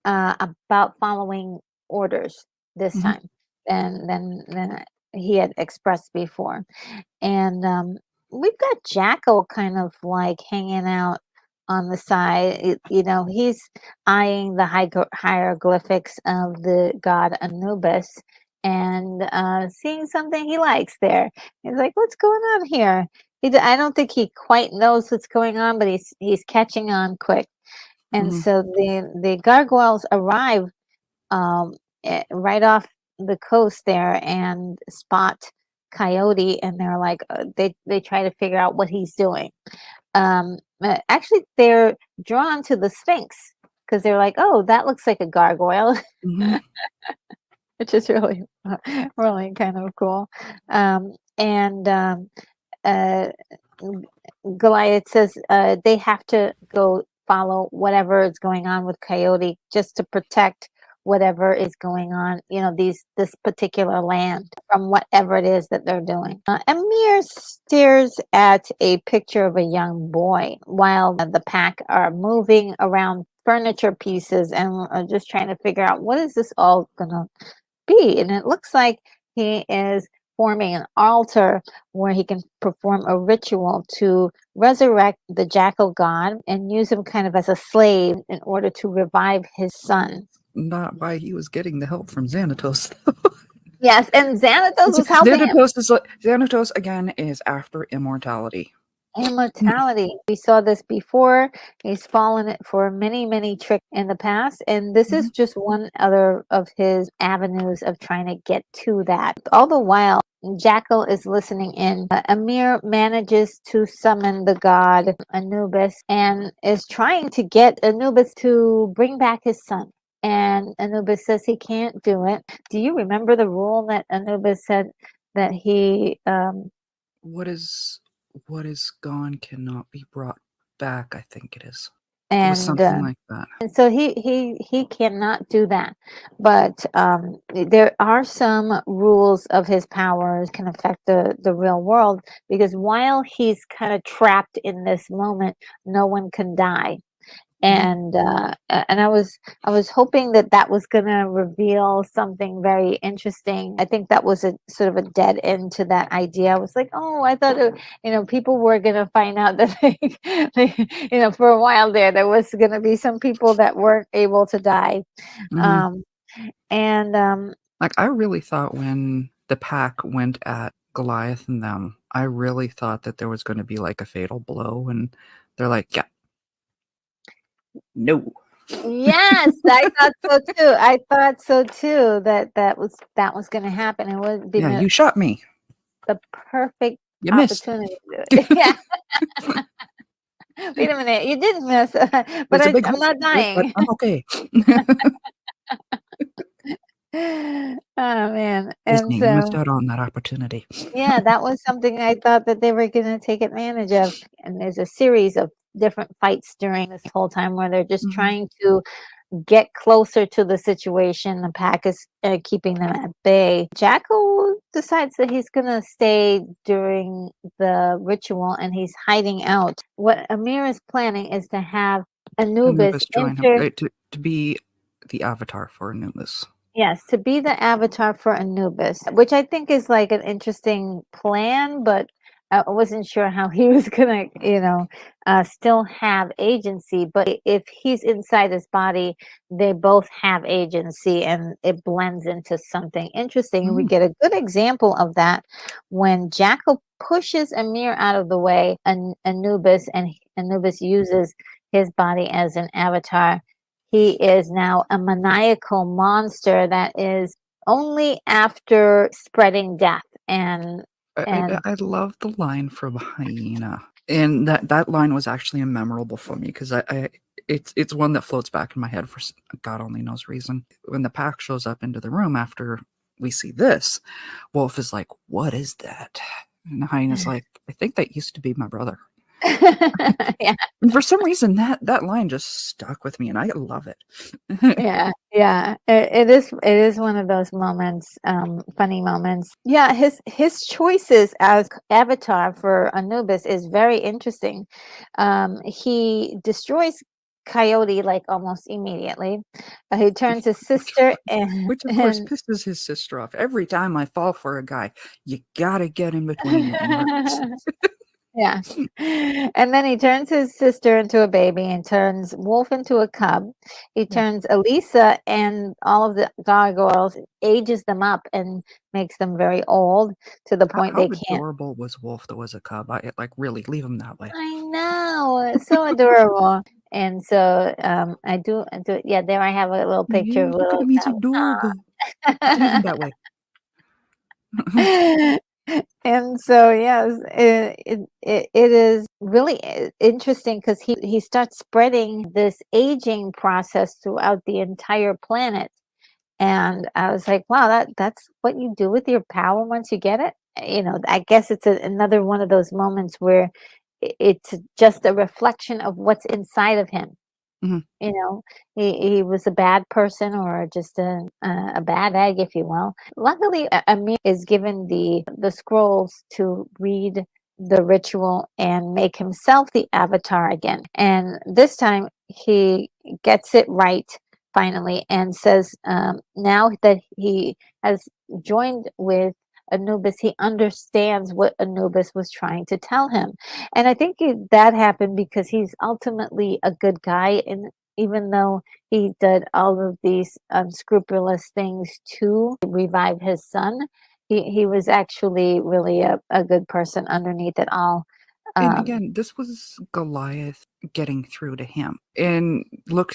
about following orders this Mhm. time than he had expressed before. And we've got Jackal kind of like hanging out on the side. He's eyeing the hieroglyphics of the god Anubis and seeing something he likes there. He's like, "What's going on here?" I don't think he quite knows what's going on, but he's catching on quick. And Mhm. so the gargoyles arrive right off the coast there and spot Coyote, and they're like, they try to figure out what he's doing. Actually, they're drawn to the Sphinx because they're like, oh, that looks like a gargoyle, Mhm. which is really, really kind of cool. And uh, Goliath says they have to go follow whatever is going on with Coyote just to protect whatever is going on, this particular land from whatever it is that they're doing. Amir stares at a picture of a young boy while the pack are moving around furniture pieces and are just trying to figure out what is this all gonna be. And it looks like he is forming an altar where he can perform a ritual to resurrect the jackal god and use him kind of as a slave in order to revive his son. Not why he was getting the help from Xanatos. Yes, and Xanatos was helping him. Xanatos again is after immortality. Immortality. We saw this before. He's fallen it for many, many tricks in the past, and this is Mhm. just one other of his avenues of trying to get to that. All the while, Jackal is listening in. Amir manages to summon the god Anubis and is trying to get Anubis to bring back his son. And Anubis says he can't do it. Do you remember the rule that Anubis said that he What is gone cannot be brought back, I think it is. It was and something like that. and so he cannot do that. But there are some rules of his powers can affect the real world because while he's kind of trapped in this moment, no one can die. Mhm. And I was hoping that that was going to reveal something very interesting. I think that was a sort of a dead end to that idea. I was like, oh, I thought people were going to find out that for a while there was going to be some people that weren't able to die. Mhm. Um, and Like, I really thought when the pack went at Goliath and them, I really thought that there was gonna be, like, a fatal blow, and they're like, "Yeah. No." yes, I thought so too. I thought so too that was going to happen. It would be "Yeah, you shot me. the perfect You missed." opportunity to do it. Yeah. Wait a minute, you didn't miss, but There's a big I'm hole, not but dying. I'm okay. Oh, man, and Disney, you missed so out on that opportunity. yeah, that was something I thought that they were gonna take advantage of, and there's a series of different fights during this whole time where they're just Mhm. trying to get closer to the situation. The pack is keeping them at bay. Jackal decides that he's gonna stay during the ritual, and he's hiding out. What Amir is planning is to have Anubis Anubis join him, enter. right, to be the avatar for Anubis. Yes, to be the avatar for Anubis, which I think is like an interesting plan, but I wasn't sure how he was gonna, still have agency. But if he's inside his body, they both have agency, and it blends into something interesting. And we Mm. get a good example of that when Jackal pushes Amir out of the way, and Anubis uses his body as an avatar. He is now a maniacal monster that is only after spreading death and I love the line from Hyena, and that line was actually memorable for me because it's one that floats back in my head for God only knows reason. When the pack shows up into the room after we see this, Wolf is like, "What is that?" And Hyena's like, "I think that used to be my brother." yeah. And for some reason, that line just stuck with me, and I love it. Yeah. It is one of those moments, funny moments. Yeah, his choices as avatar for Anubis is very interesting. He destroys Coyote like almost immediately. He turns his sister Which of course pisses his sister off. Every time I fall for a guy, you gotta get in between it and works. Yeah. And then he turns his sister into a baby and turns Wolf into a cub. He turns Elisa and all of the gargoyles, ages them up and makes them very old to the point How they can't. adorable was Wolf though as a cub? Like really leave him that way. I know, so adorable. And so I do, yeah, there I have a little picture Yeah, of look at little him, he's cub. adorable. Leave him that way. And so yes, it is really interesting because he starts spreading this aging process throughout the entire planet. And I was like, wow, that's what you do with your power once you get it. I guess it's another one of those moments where it's just a reflection of what's inside of him. Mhm. He was a bad person or just a bad egg, if you will. Luckily, Amir is given the scrolls to read the ritual and make himself the avatar again. And this time he gets it right finally and says now that he has joined with Anubis, he understands what Anubis was trying to tell him. And I think that happened because he's ultimately a good guy. And even though he did all of these unscrupulous things to revive his son, he was actually really a good person underneath it all. And again, this was Goliath getting through to him. And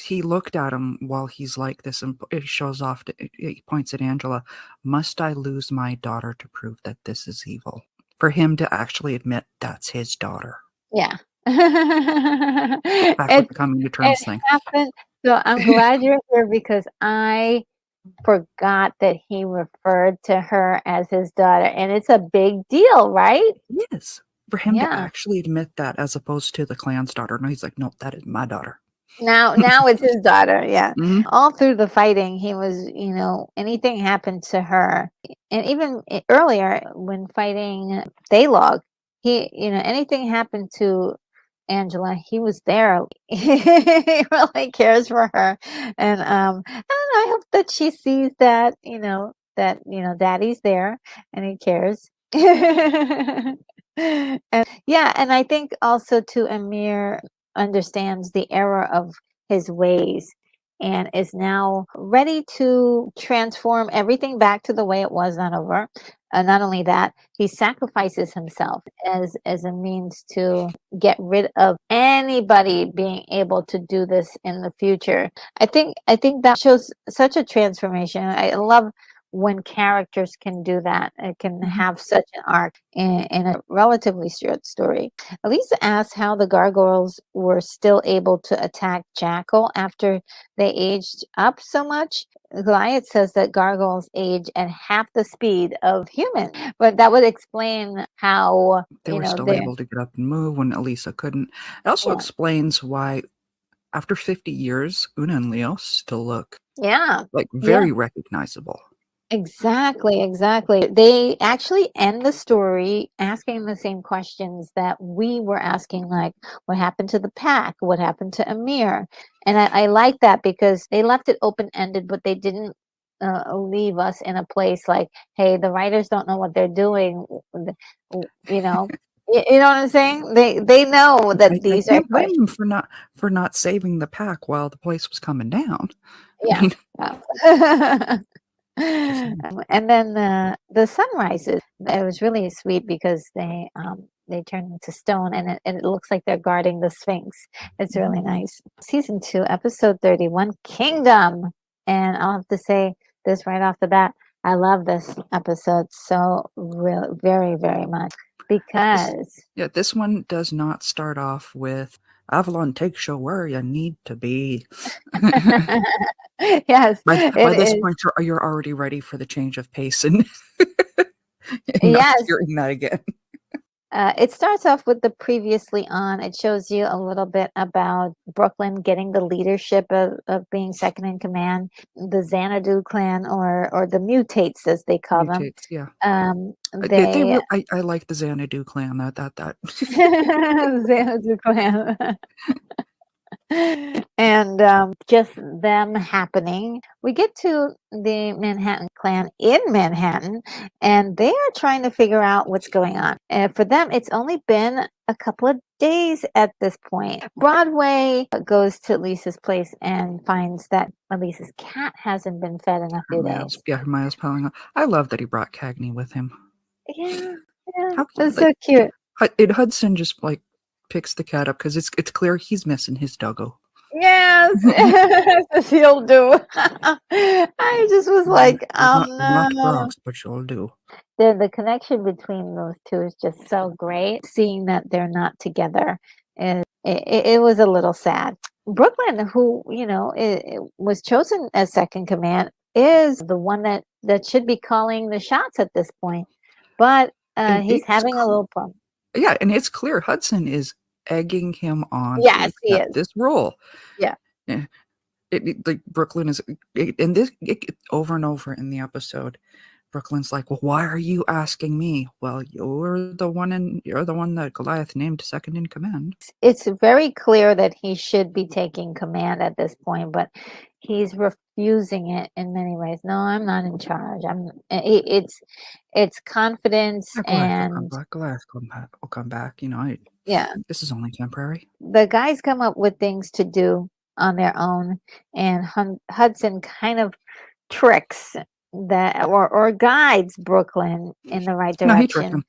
he looked at him while he's like this, and it shows off, he points at Angela, must I lose my daughter to prove that this is evil? For him to actually admit that's his daughter. Yeah. Back with the coming to terms It thing. happened. So I'm glad you're here because I forgot that he referred to her as his daughter, and it's a big deal, right? Yes. For him to Yeah. actually admit that as opposed to the clan's daughter. No, he's like, no, that is my daughter. Now it's his daughter, yeah. Mhm. All through the fighting, he was, anything happened to her. And even earlier when fighting Thalog, anything happened to Angela, he was there. He really cares for her. And I don't know, I hope that she sees that, daddy's there and he cares. And yeah, and I think also too Amir understands the error of his ways and is now ready to transform everything back to the way it was not over. Not only that, he sacrifices himself as a means to get rid of anybody being able to do this in the future. I think that shows such a transformation. I love when characters can do that. It can Mhm. have such an arc in a relatively short story. Elisa asks how the gargoyles were still able to attack Jackal after they aged up so much. Goliath says that gargoyles age at half the speed of humans, but that would explain how They were still they're able to get up and move when Elisa couldn't. It also yeah, explains why, after 50 years, Una and Leo still look yeah, like yeah. very recognizable. Exactly. They actually end the story asking the same questions that we were asking, like, what happened to the pack? What happened to Amir? And I like that because they left it open-ended, but they didn't leave us in a place like, hey, the writers don't know what they're doing. You know, you know what I'm saying? They know that I these are can't blame questions. them for not saving the pack while the place was coming down. I Yeah. mean, Yeah. just saying. And then the sunrises, it was really sweet because they they turn into stone, and it looks like they're guarding the Sphinx. It's really nice. Season 2, episode 31, Kingdom. And I'll have to say this right off the bat. I love this episode so very, very much because this one does not start off with Avalon takes you where you need to be. yes, by this point, you're already ready for the change of pace and, and not hearing that again. It starts off with the previously on. It shows you a little bit about Brooklyn getting the leadership of being second in command, the Xanadu clan, or the Mutates as they call them. Yeah. I like the Xanadu clan. That Xanadu clan. And just them happening. We get to the Manhattan clan in Manhattan, and they are trying to figure out what's going on. And for them, it's only been a couple of days at this point. Broadway goes to Lisa's place and finds that Lisa's cat hasn't been fed in a few days. Yeah, Maya's piling up. I love that he brought Cagney with him. Yeah, that's so cute. Hudson just picks the cat up because it's clear he's missing his doggo. Yes, as he'll do. I just was like, not Bronx, but you'll do. The connection between those two is just so great. Seeing that they're not together, it was a little sad. Brooklyn, who it was chosen as second command, is the one that should be calling the shots at this point, but he's having a little problem. Yeah, and it's clear Hudson is egging him on to accept this role. Yeah. Brooklyn is, and this over and over in the episode, Brooklyn's like, well, why are you asking me? Well, you're the one that Goliath named second in command. It's very clear that he should be taking command at this point, but he's refusing it in many ways. No, I'm not in charge. It's confidence and Goliath will come back. This is only temporary. The guys come up with things to do on their own, and Hudson kind of tricks that or guides Brooklyn in the right direction. No, he tricked him.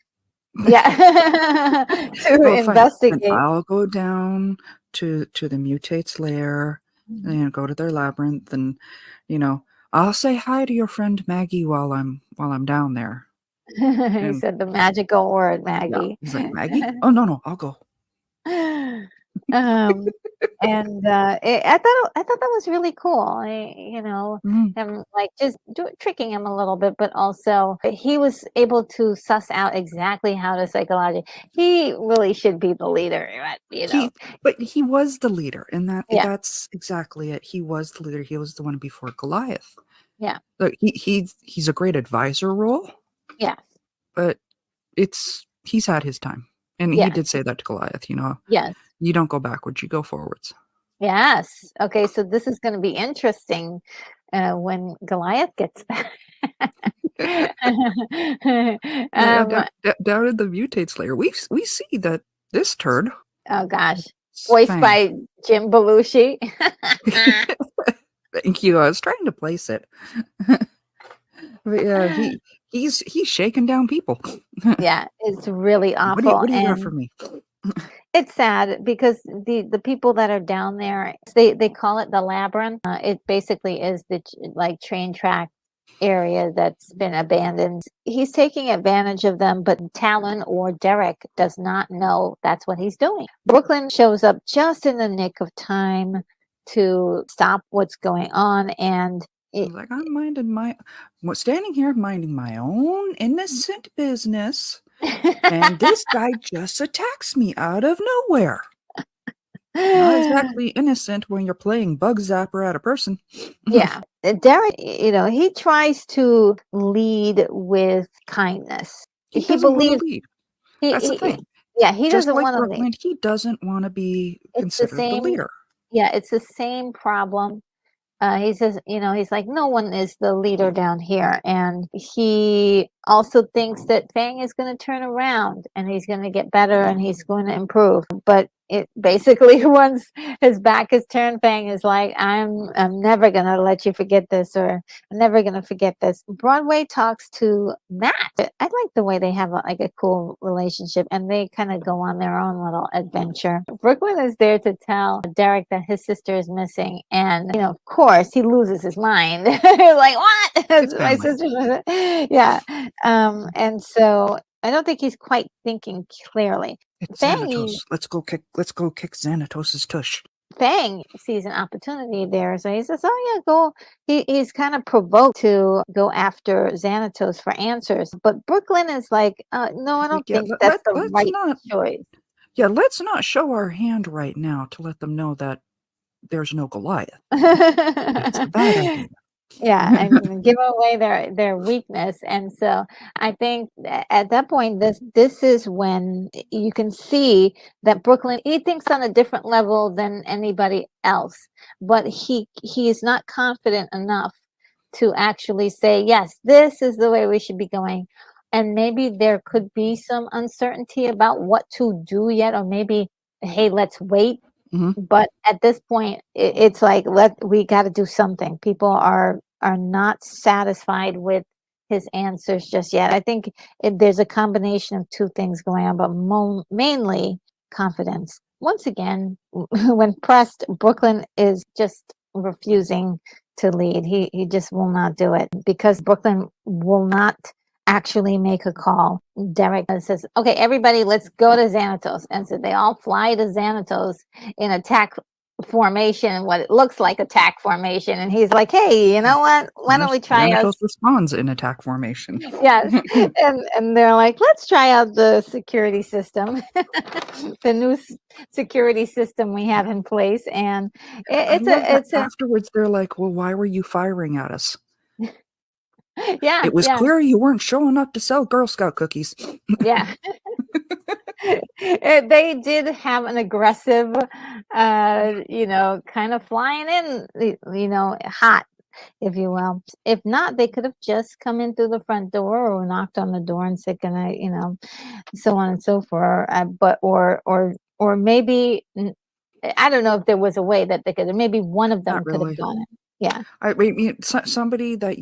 Yeah. to investigate. Fine. I'll go down to the Mutates' lair and go to their labyrinth, and I'll say hi to your friend Maggie while I'm down there. He said the magical word, Maggie. Yeah. He's like, Maggie? Oh no, I'll go. And I thought that was really cool. Him just tricking him a little bit, but also he was able to suss out exactly how to psychologically. He really should be the leader, right? But he was the leader, and that's exactly it. He was the leader. He was the one before Goliath. Yeah. So he's a great advisor role. Yeah. But he's had his time. And he did say that to Goliath, Yes. You don't go backwards, you go forwards. Yes. Okay, so this is going to be interesting when Goliath gets back. Down in the Mutates layer, we see that this turd. Oh gosh, voiced by Jim Belushi. Thank you. I was trying to place it. But yeah, he's shaking down people. Yeah, it's really awful. What do you got for me? It's sad because the people that are down there, they call it the labyrinth. It basically is the train track area that's been abandoned. He's taking advantage of them, but Talon or Derek does not know that's what he's doing. Brooklyn shows up just in the nick of time to stop what's going on, and I'm standing here minding my own innocent business, and this guy just attacks me out of nowhere. Not exactly innocent when you're playing bug zapper at a person. Yeah. Derek, he tries to lead with kindness. He believes lead. That's the thing. Yeah, he doesn't want to lead. He doesn't want to be considered the leader. Yeah, it's the same problem. He says, he's like, no one is the leader down here. And he also thinks that Fang is going to turn around and he's going to get better and he's going to improve. But it basically once his back is turned, Fang is like, I'm never gonna let you forget this, or I'm never gonna forget this. Broadway talks to Matt. I like the way they have like a cool relationship, and they kind of go on their own little adventure. Brooklyn is there to tell Derek that his sister is missing, and of course he loses his mind. Like, what? It's My family. sister's missing. Yeah. And so I don't think he's quite thinking clearly. It's Fang, Xanatos. Let's go kick Xanatos's tush. Fang sees an opportunity there, so he says, "Oh yeah, go." He's kind of provoked to go after Xanatos for answers, but Brooklyn is like, "No, I don't Yeah, think that's the let's right not. choice." Yeah, let's not show our hand right now to let them know that there's no Goliath. That's a bad idea. Yeah, and give away their weakness. And so I think at that point, this is when you can see that Brooklyn, he thinks on a different level than anybody else, but he is not confident enough to actually say, yes, this is the way we should be going. And maybe there could be some uncertainty about what to do yet, or maybe, hey, let's wait. Mhm. But at this point, it's like, we got to do something. People are not satisfied with his answers just yet. I think there's a combination of two things going on, but mainly confidence. Once again, when pressed, Brooklyn is just refusing to lead. He just will not do it because Brooklyn will not actually make a call. Derek says, "Okay, everybody, let's go to Xanatos." And so they all fly to Xanatos in attack formation, what it looks like attack formation. And he's like, "Hey, you know what? Why don't we try out?" Xanatos responds in attack formation. Yes, and they're like, "Let's try out the security system, the new security system we have in place." And I love that it's a afterwards they're like, "Well, why were you firing at us? yeah, It was yeah, clear you weren't showing up to sell Girl Scout cookies." yeah. They did have an aggressive, kind of flying in, hot, if you will. If not, they could have just come in through the front door or knocked on the door and said, "Can I," so on and so forth. But or maybe I don't know if there was a way that they could. Maybe one of them Not could have really. done it. Yeah. I mean, somebody that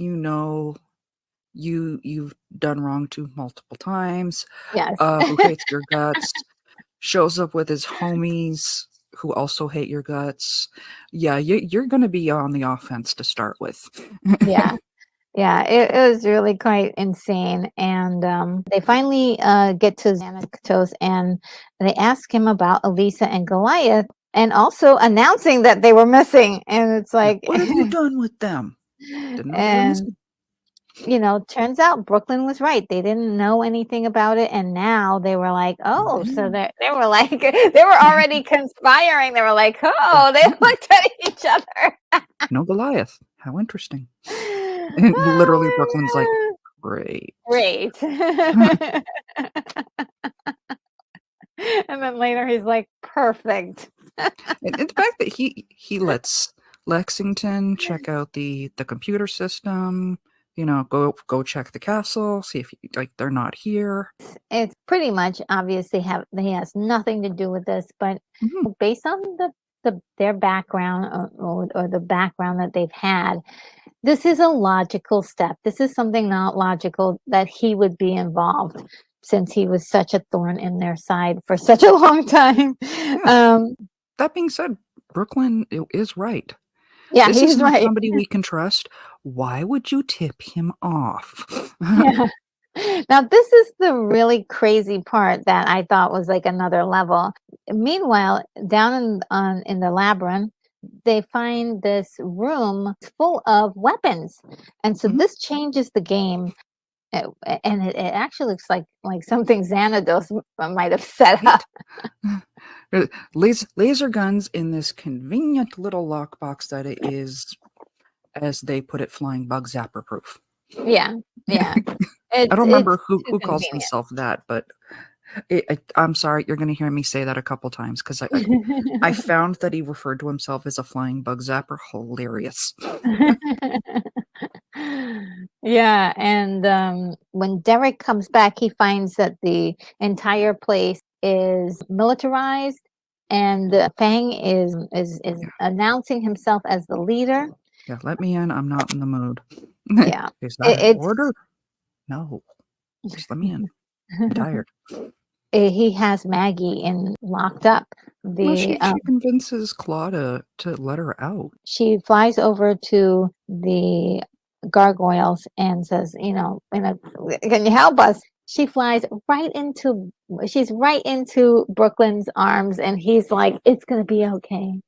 you've done wrong to multiple times, Yes. who hates your guts, shows up with his homies who also hate your guts. Yeah, you're gonna be on the offense to start with. Yeah. Yeah, it was really quite insane. And they finally get to Xanatos and they ask him about Elisa and Goliath and also announcing that they were missing. And it's Yeah, like, what have you done with them? Didn't know they were and missing. turns out Brooklyn was right. They didn't know anything about it. And now they were like, oh, so they were like, they were already conspiring. They were like, oh, they looked at each other. No Goliath. How interesting. And literally Brooklyn's like, Oh, great. great. And then later he's like, perfect. And the fact that he lets Lexington check out the computer system, go check the castle, see if they're not here. It's pretty much obviously he has nothing to do with this, but Mhm. based on their background or the background that they've had, this is a logical step. This is something not logical that he would be involved since he was such a thorn in their side for such a long time. Yeah. That being said, Brooklyn is right. Yeah, This is he's not right. somebody we can trust. Why would you tip him off? Yeah. Now, this is the really crazy part that I thought was like another level. Meanwhile, down in the labyrinth, they find this room full of weapons, and so Mhm. this changes the game. And it actually looks like something Xanados might have set up. Laser guns in this convenient little lockbox that it is, as they put it, flying bug zapper proof. Yeah, yeah. I don't It's remember who too calls convenient. himself that, but I'm sorry, you're going to hear me say that a couple times because I found that he referred to himself as a flying bug zapper hilarious. Yeah, and when Derek comes back, he finds that the entire place is militarized and Fang is Yeah. announcing himself as the leader. Yeah, let me in. I'm not in the mood. Yeah, Is that an it's order? No. Just let me in. I'm tired. he has Maggie locked up. Well, The she convinces Claw to let her out. She flies over to the gargoyles and says, can you help us? She flies she's right into Brooklyn's arms, and he's like, it's gonna be okay.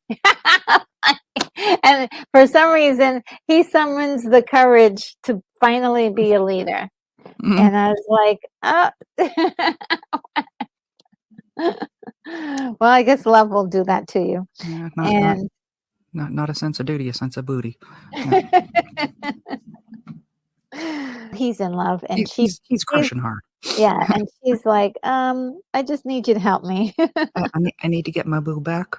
And for some reason, he summons the courage to finally be a leader. Mhm. And I was like, oh. Well, I guess love will do that to you. Yeah, And not a sense of duty, a sense of booty. Yeah. he's in love, and He's crushing hard. yeah, and she's like, I just need you to help me. I need to get my boo back.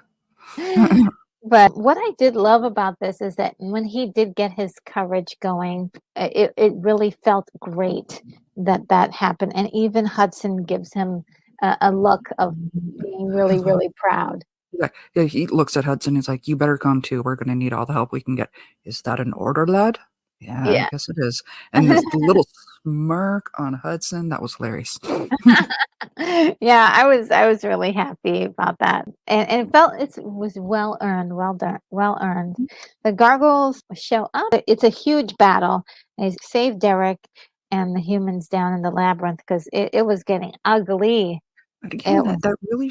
But what I did love about this is that when he did get his courage going, it really felt great that happened. And even Hudson gives him a look of being really, really proud. Yeah, he looks at Hudson. He's like, "You better come too. We're gonna need all the help we can get." Is that an order, lad? Yeah, I Yeah. guess it is. And this little smirk on Hudson, that was hilarious. Yeah, I was really happy about that. And it was well earned, well done, well earned. The gargoyles show up. It's a huge battle. They save Derek and the humans down in the labyrinth because it was getting ugly. But It again, was, that really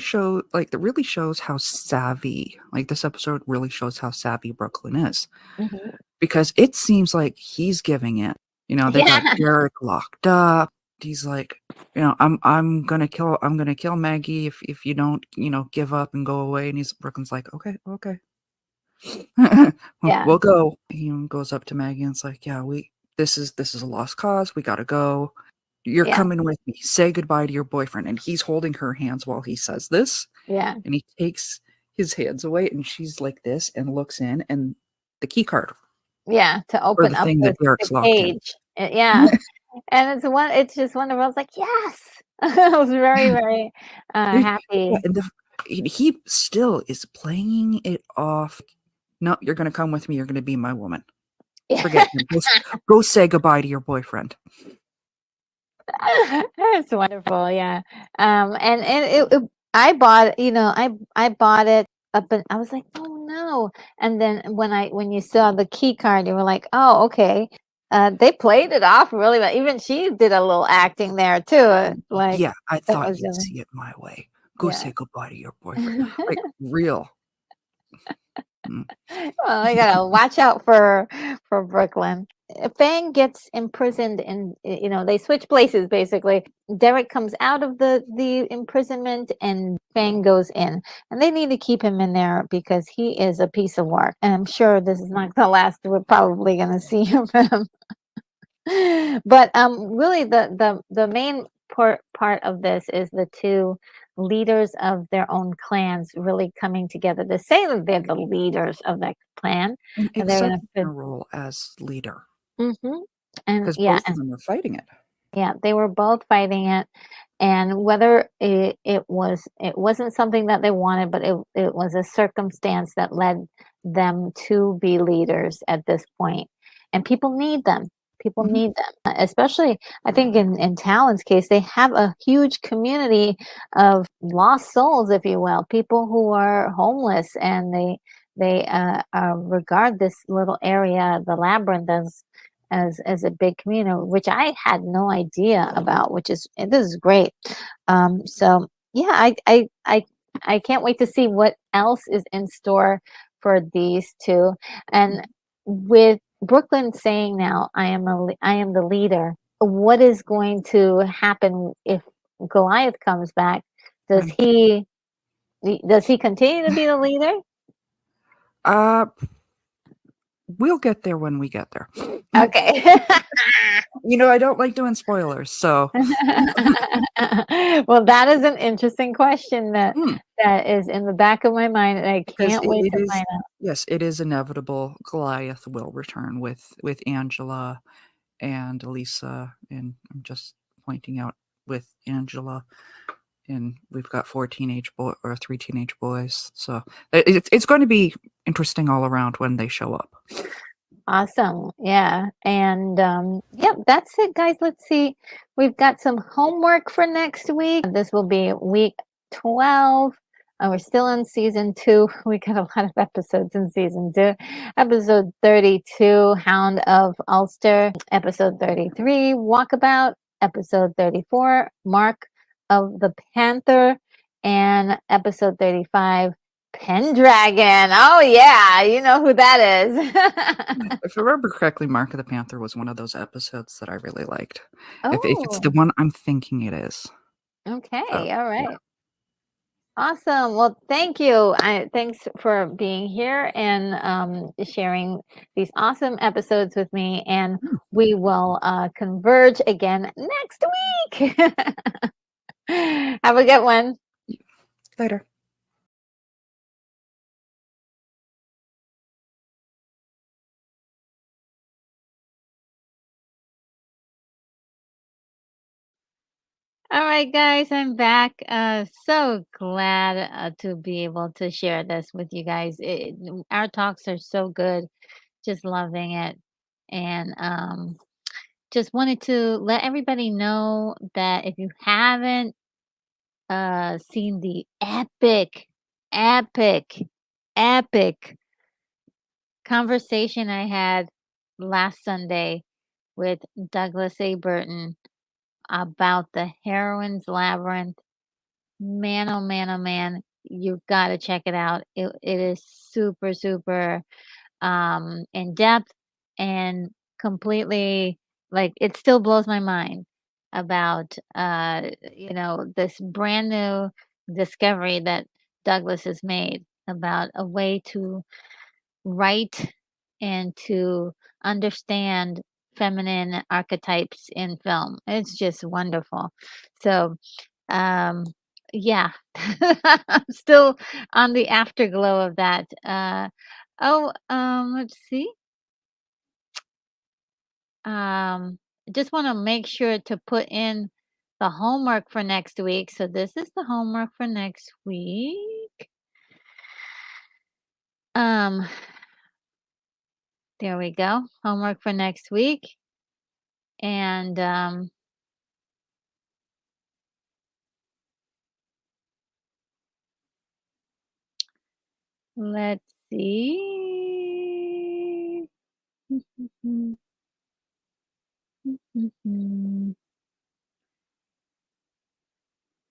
shows how savvy, like, this episode really shows how savvy Brooklyn is. mhm. Because it seems like he's giving in. They got Yeah, Derek locked up. He's like, I'm gonna kill Maggie if you don't, give up and go away. And Brooklyn's like, okay. yeah, We'll go. He goes up to Maggie and it's like, yeah, this is a lost cause. We gotta go. You're yeah, coming with me. Say goodbye to your boyfriend. And he's holding her hands while he says this. yeah, And he takes his hands away and she's like this and looks in and the key card yeah. To for open the up thing that the Derek's locked in. cage. Yeah. And it's just wonderful. I was like, yes. I was very, very Yeah, happy. and he still is playing it off. No, you're gonna come with me. You're gonna be my woman. Forget him. Go say goodbye to your boyfriend. It's wonderful, yeah. And I bought, I bought it up, and I was like, oh no. And then when you saw the key card, you were like, oh, okay. They played it off really well. Even she did a little acting there too. Like Yeah, I that thought was you'd really, see it my way. Go yeah. say goodbye to your boyfriend. Like, real. Mm. Well, I gotta watch out for Brooklyn. Fang gets imprisoned in, they switch places basically. Derek comes out of the imprisonment and Fang goes in. And they need to keep him in there because he is a piece of work. And I'm sure this is not the last we're probably gonna see of him. But really the main part of this is the two leaders of their own clans really coming together to say that they're the leaders of that clan, And and they're accepting gonna a role as leader and because both of them are fighting it. yeah, they were both fighting it, and whether it wasn't something that they wanted, but it was a circumstance that led them to be leaders at this point. And people need them. People Mhm. need them, especially I think in Talon's case, they have a huge community of lost souls, if you will, people who are homeless, and they regard this little area, the labyrinth, as a big community, which I had no idea about, which is this is great. So yeah, I can't wait to see what else is in store for these two. And with Brooklyn saying now, I am the leader. What is going to happen if Goliath comes back? Does Um, he continue to be the leader? uh, we'll get there when we get there. Okay. I don't like doing spoilers, so Well, that is an interesting question mm, that is in the back of my mind, and I because can't wait it to is find out. yes, it is inevitable. Goliath will return with Angela and Lisa, and I'm just pointing out with Angela and we've got 3 teenage boys. So it's going to be interesting all around when they show up. Awesome. Yeah. And yep, that's it, guys. Let's see. We've got some homework for next week. This will be week 12. And we're still in season 2. We got a lot of episodes in season 2. Episode 32, Hound of Ulster. Episode 33, Walkabout. Episode 34, Mark of the Panther. And episode 35, Pendragon. Oh yeah, you know who that is. If I remember correctly, Mark of the Panther was one of those episodes that I really liked. If it's the Oh, one I'm thinking it is. okay. So, All yeah. right. Awesome. Well, thank you. Thanks for being here and sharing these awesome episodes with me. And we will converge again next week. Have a good one. Later. All right, guys, I'm back. So glad to be able to share this with you guys. Our talks are so good. Just loving it. And just wanted to let everybody know that if you haven't seen the epic, epic conversation I had last Sunday with Douglas A. Burton about the Heroine's Labyrinth, man, oh man, oh man, you've got to check it out. It is super, super in depth and completely like it still blows my mind about this brand new discovery that Douglas has made about a way to write and to understand feminine archetypes in film. It's just wonderful. So um yeah, I'm still on the afterglow of that. Let's see. Um, just want to make sure to put in the homework for next week. So this is the homework for next week. Um, there we go. Homework for next week. And let's see.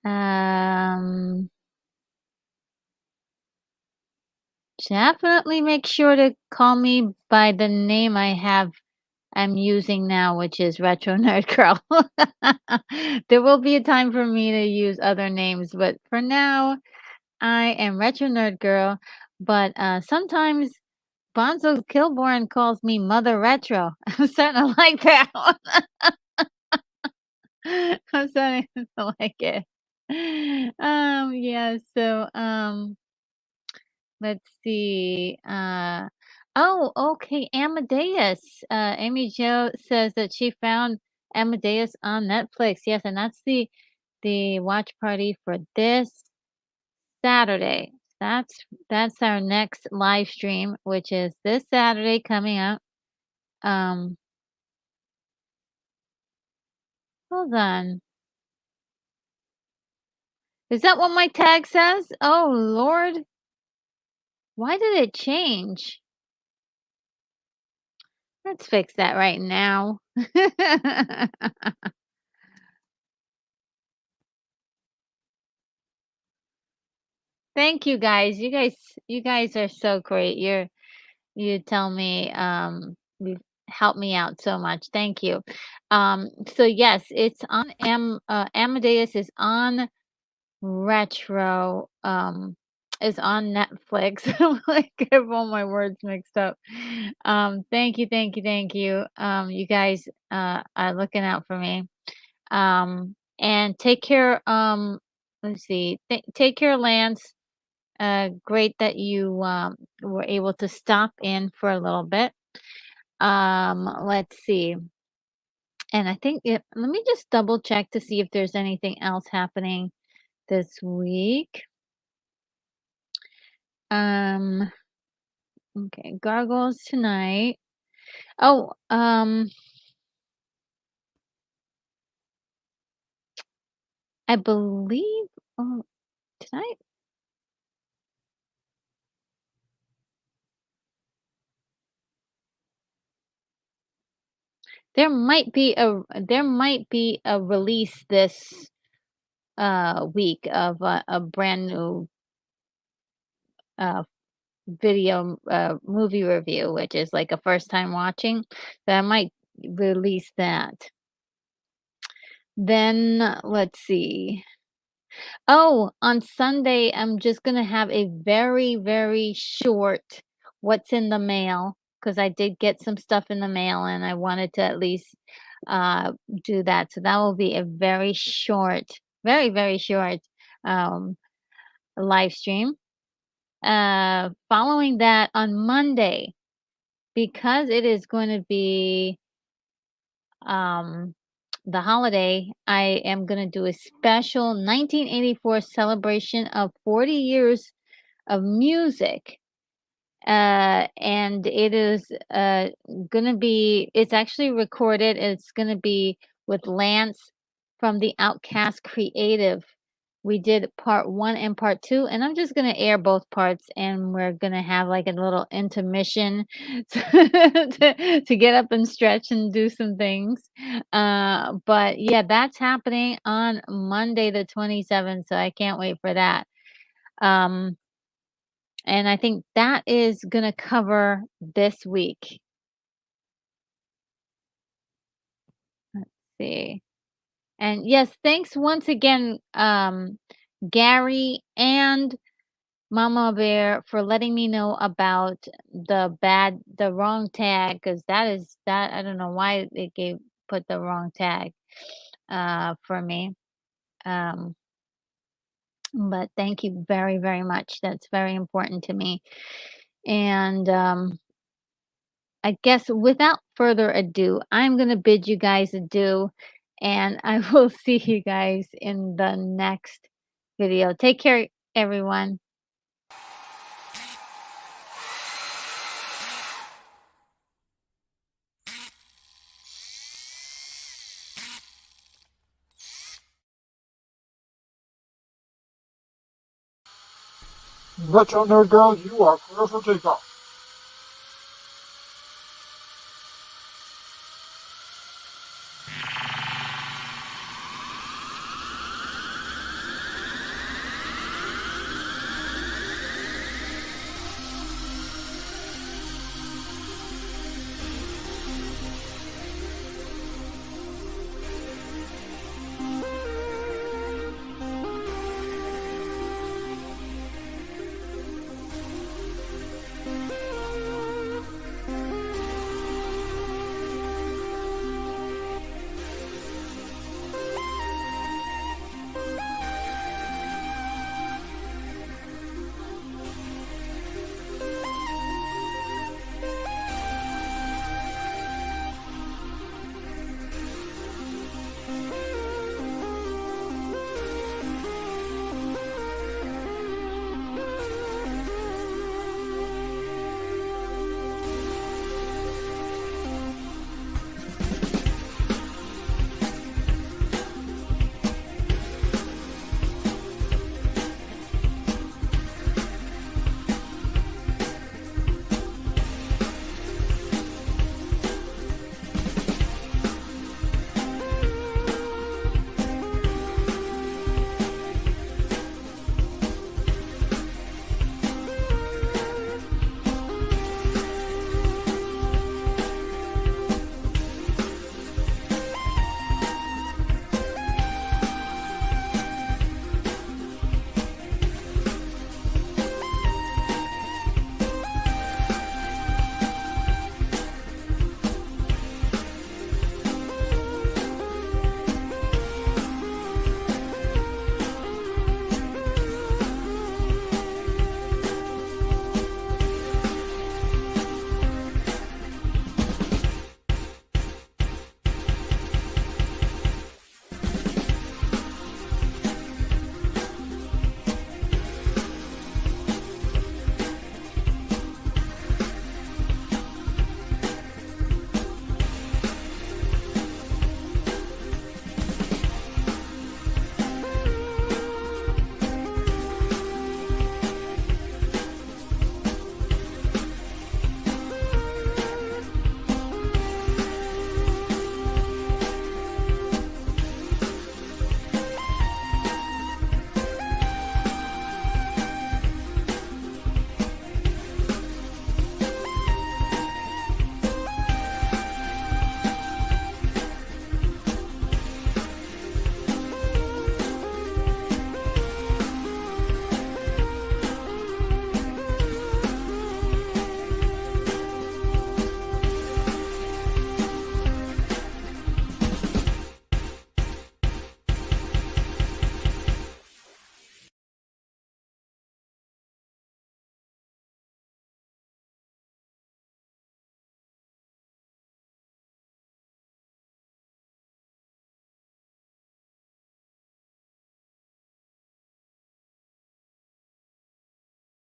Um, definitely make sure to call me by the name I'm using now, which is Retro Nerd Girl. There will be a time for me to use other names, but for now, I am Retro Nerd Girl. But sometimes Bonzo Kilborn calls me Mother Retro. I'm starting to like that one. I'm starting to like it. Yeah, so let's see. Oh, okay. Amadeus. Amy Jo says that she found Amadeus on Netflix. Yes, and that's the watch party for this Saturday. That's our next live stream, which is this Saturday coming up. Um, hold on. Is that what my tag says? Oh Lord. Why did it change? Let's fix that right now. Thank you guys. You guys are so great. You tell me you help me out so much. Thank you. So yes, it's on Amadeus is on Retro is on Netflix. Like I have all my words mixed up. Thank you, thank you, thank you. You guys are looking out for me. And take care let's see. Take care, Lance. Great that you were able to stop in for a little bit. Let's see. And I think let me just double check to see if there's anything else happening this week. Okay, Gargoyles tonight. Oh, I believe tonight. There might be a release this week of a brand new video movie review, which is like a first time watching. So I might release that. Then let's see. Oh, on Sunday, I'm just gonna have a very, very short what's in the mail because I did get some stuff in the mail and I wanted to at least do that. So that will be a very short, very, very short um, live stream. Following that on Monday, because it is going to be um, the holiday, I am going to do a special 1984 celebration of 40 years of music. And it is gonna be, it's actually recorded. It's gonna be with Lance from the Outcast Creative. We did part 1 and part 2, and I'm just gonna air both parts, and we're gonna have like a little intermission to get up and stretch and do some things. But yeah, that's happening on Monday the 27th, so I can't wait for that. And I think that is gonna cover this week. Let's see. And yes, thanks once again, Gary and Mama Bear for letting me know about the wrong tag, because that I don't know why they put the wrong tag for me. Um, but thank you very, very much. That's very important to me. And I guess without further ado, I'm going to bid you guys adieu, and I will see you guys in the next video. Take care, everyone. Retro Nerd Girl, you are clear for takeoff.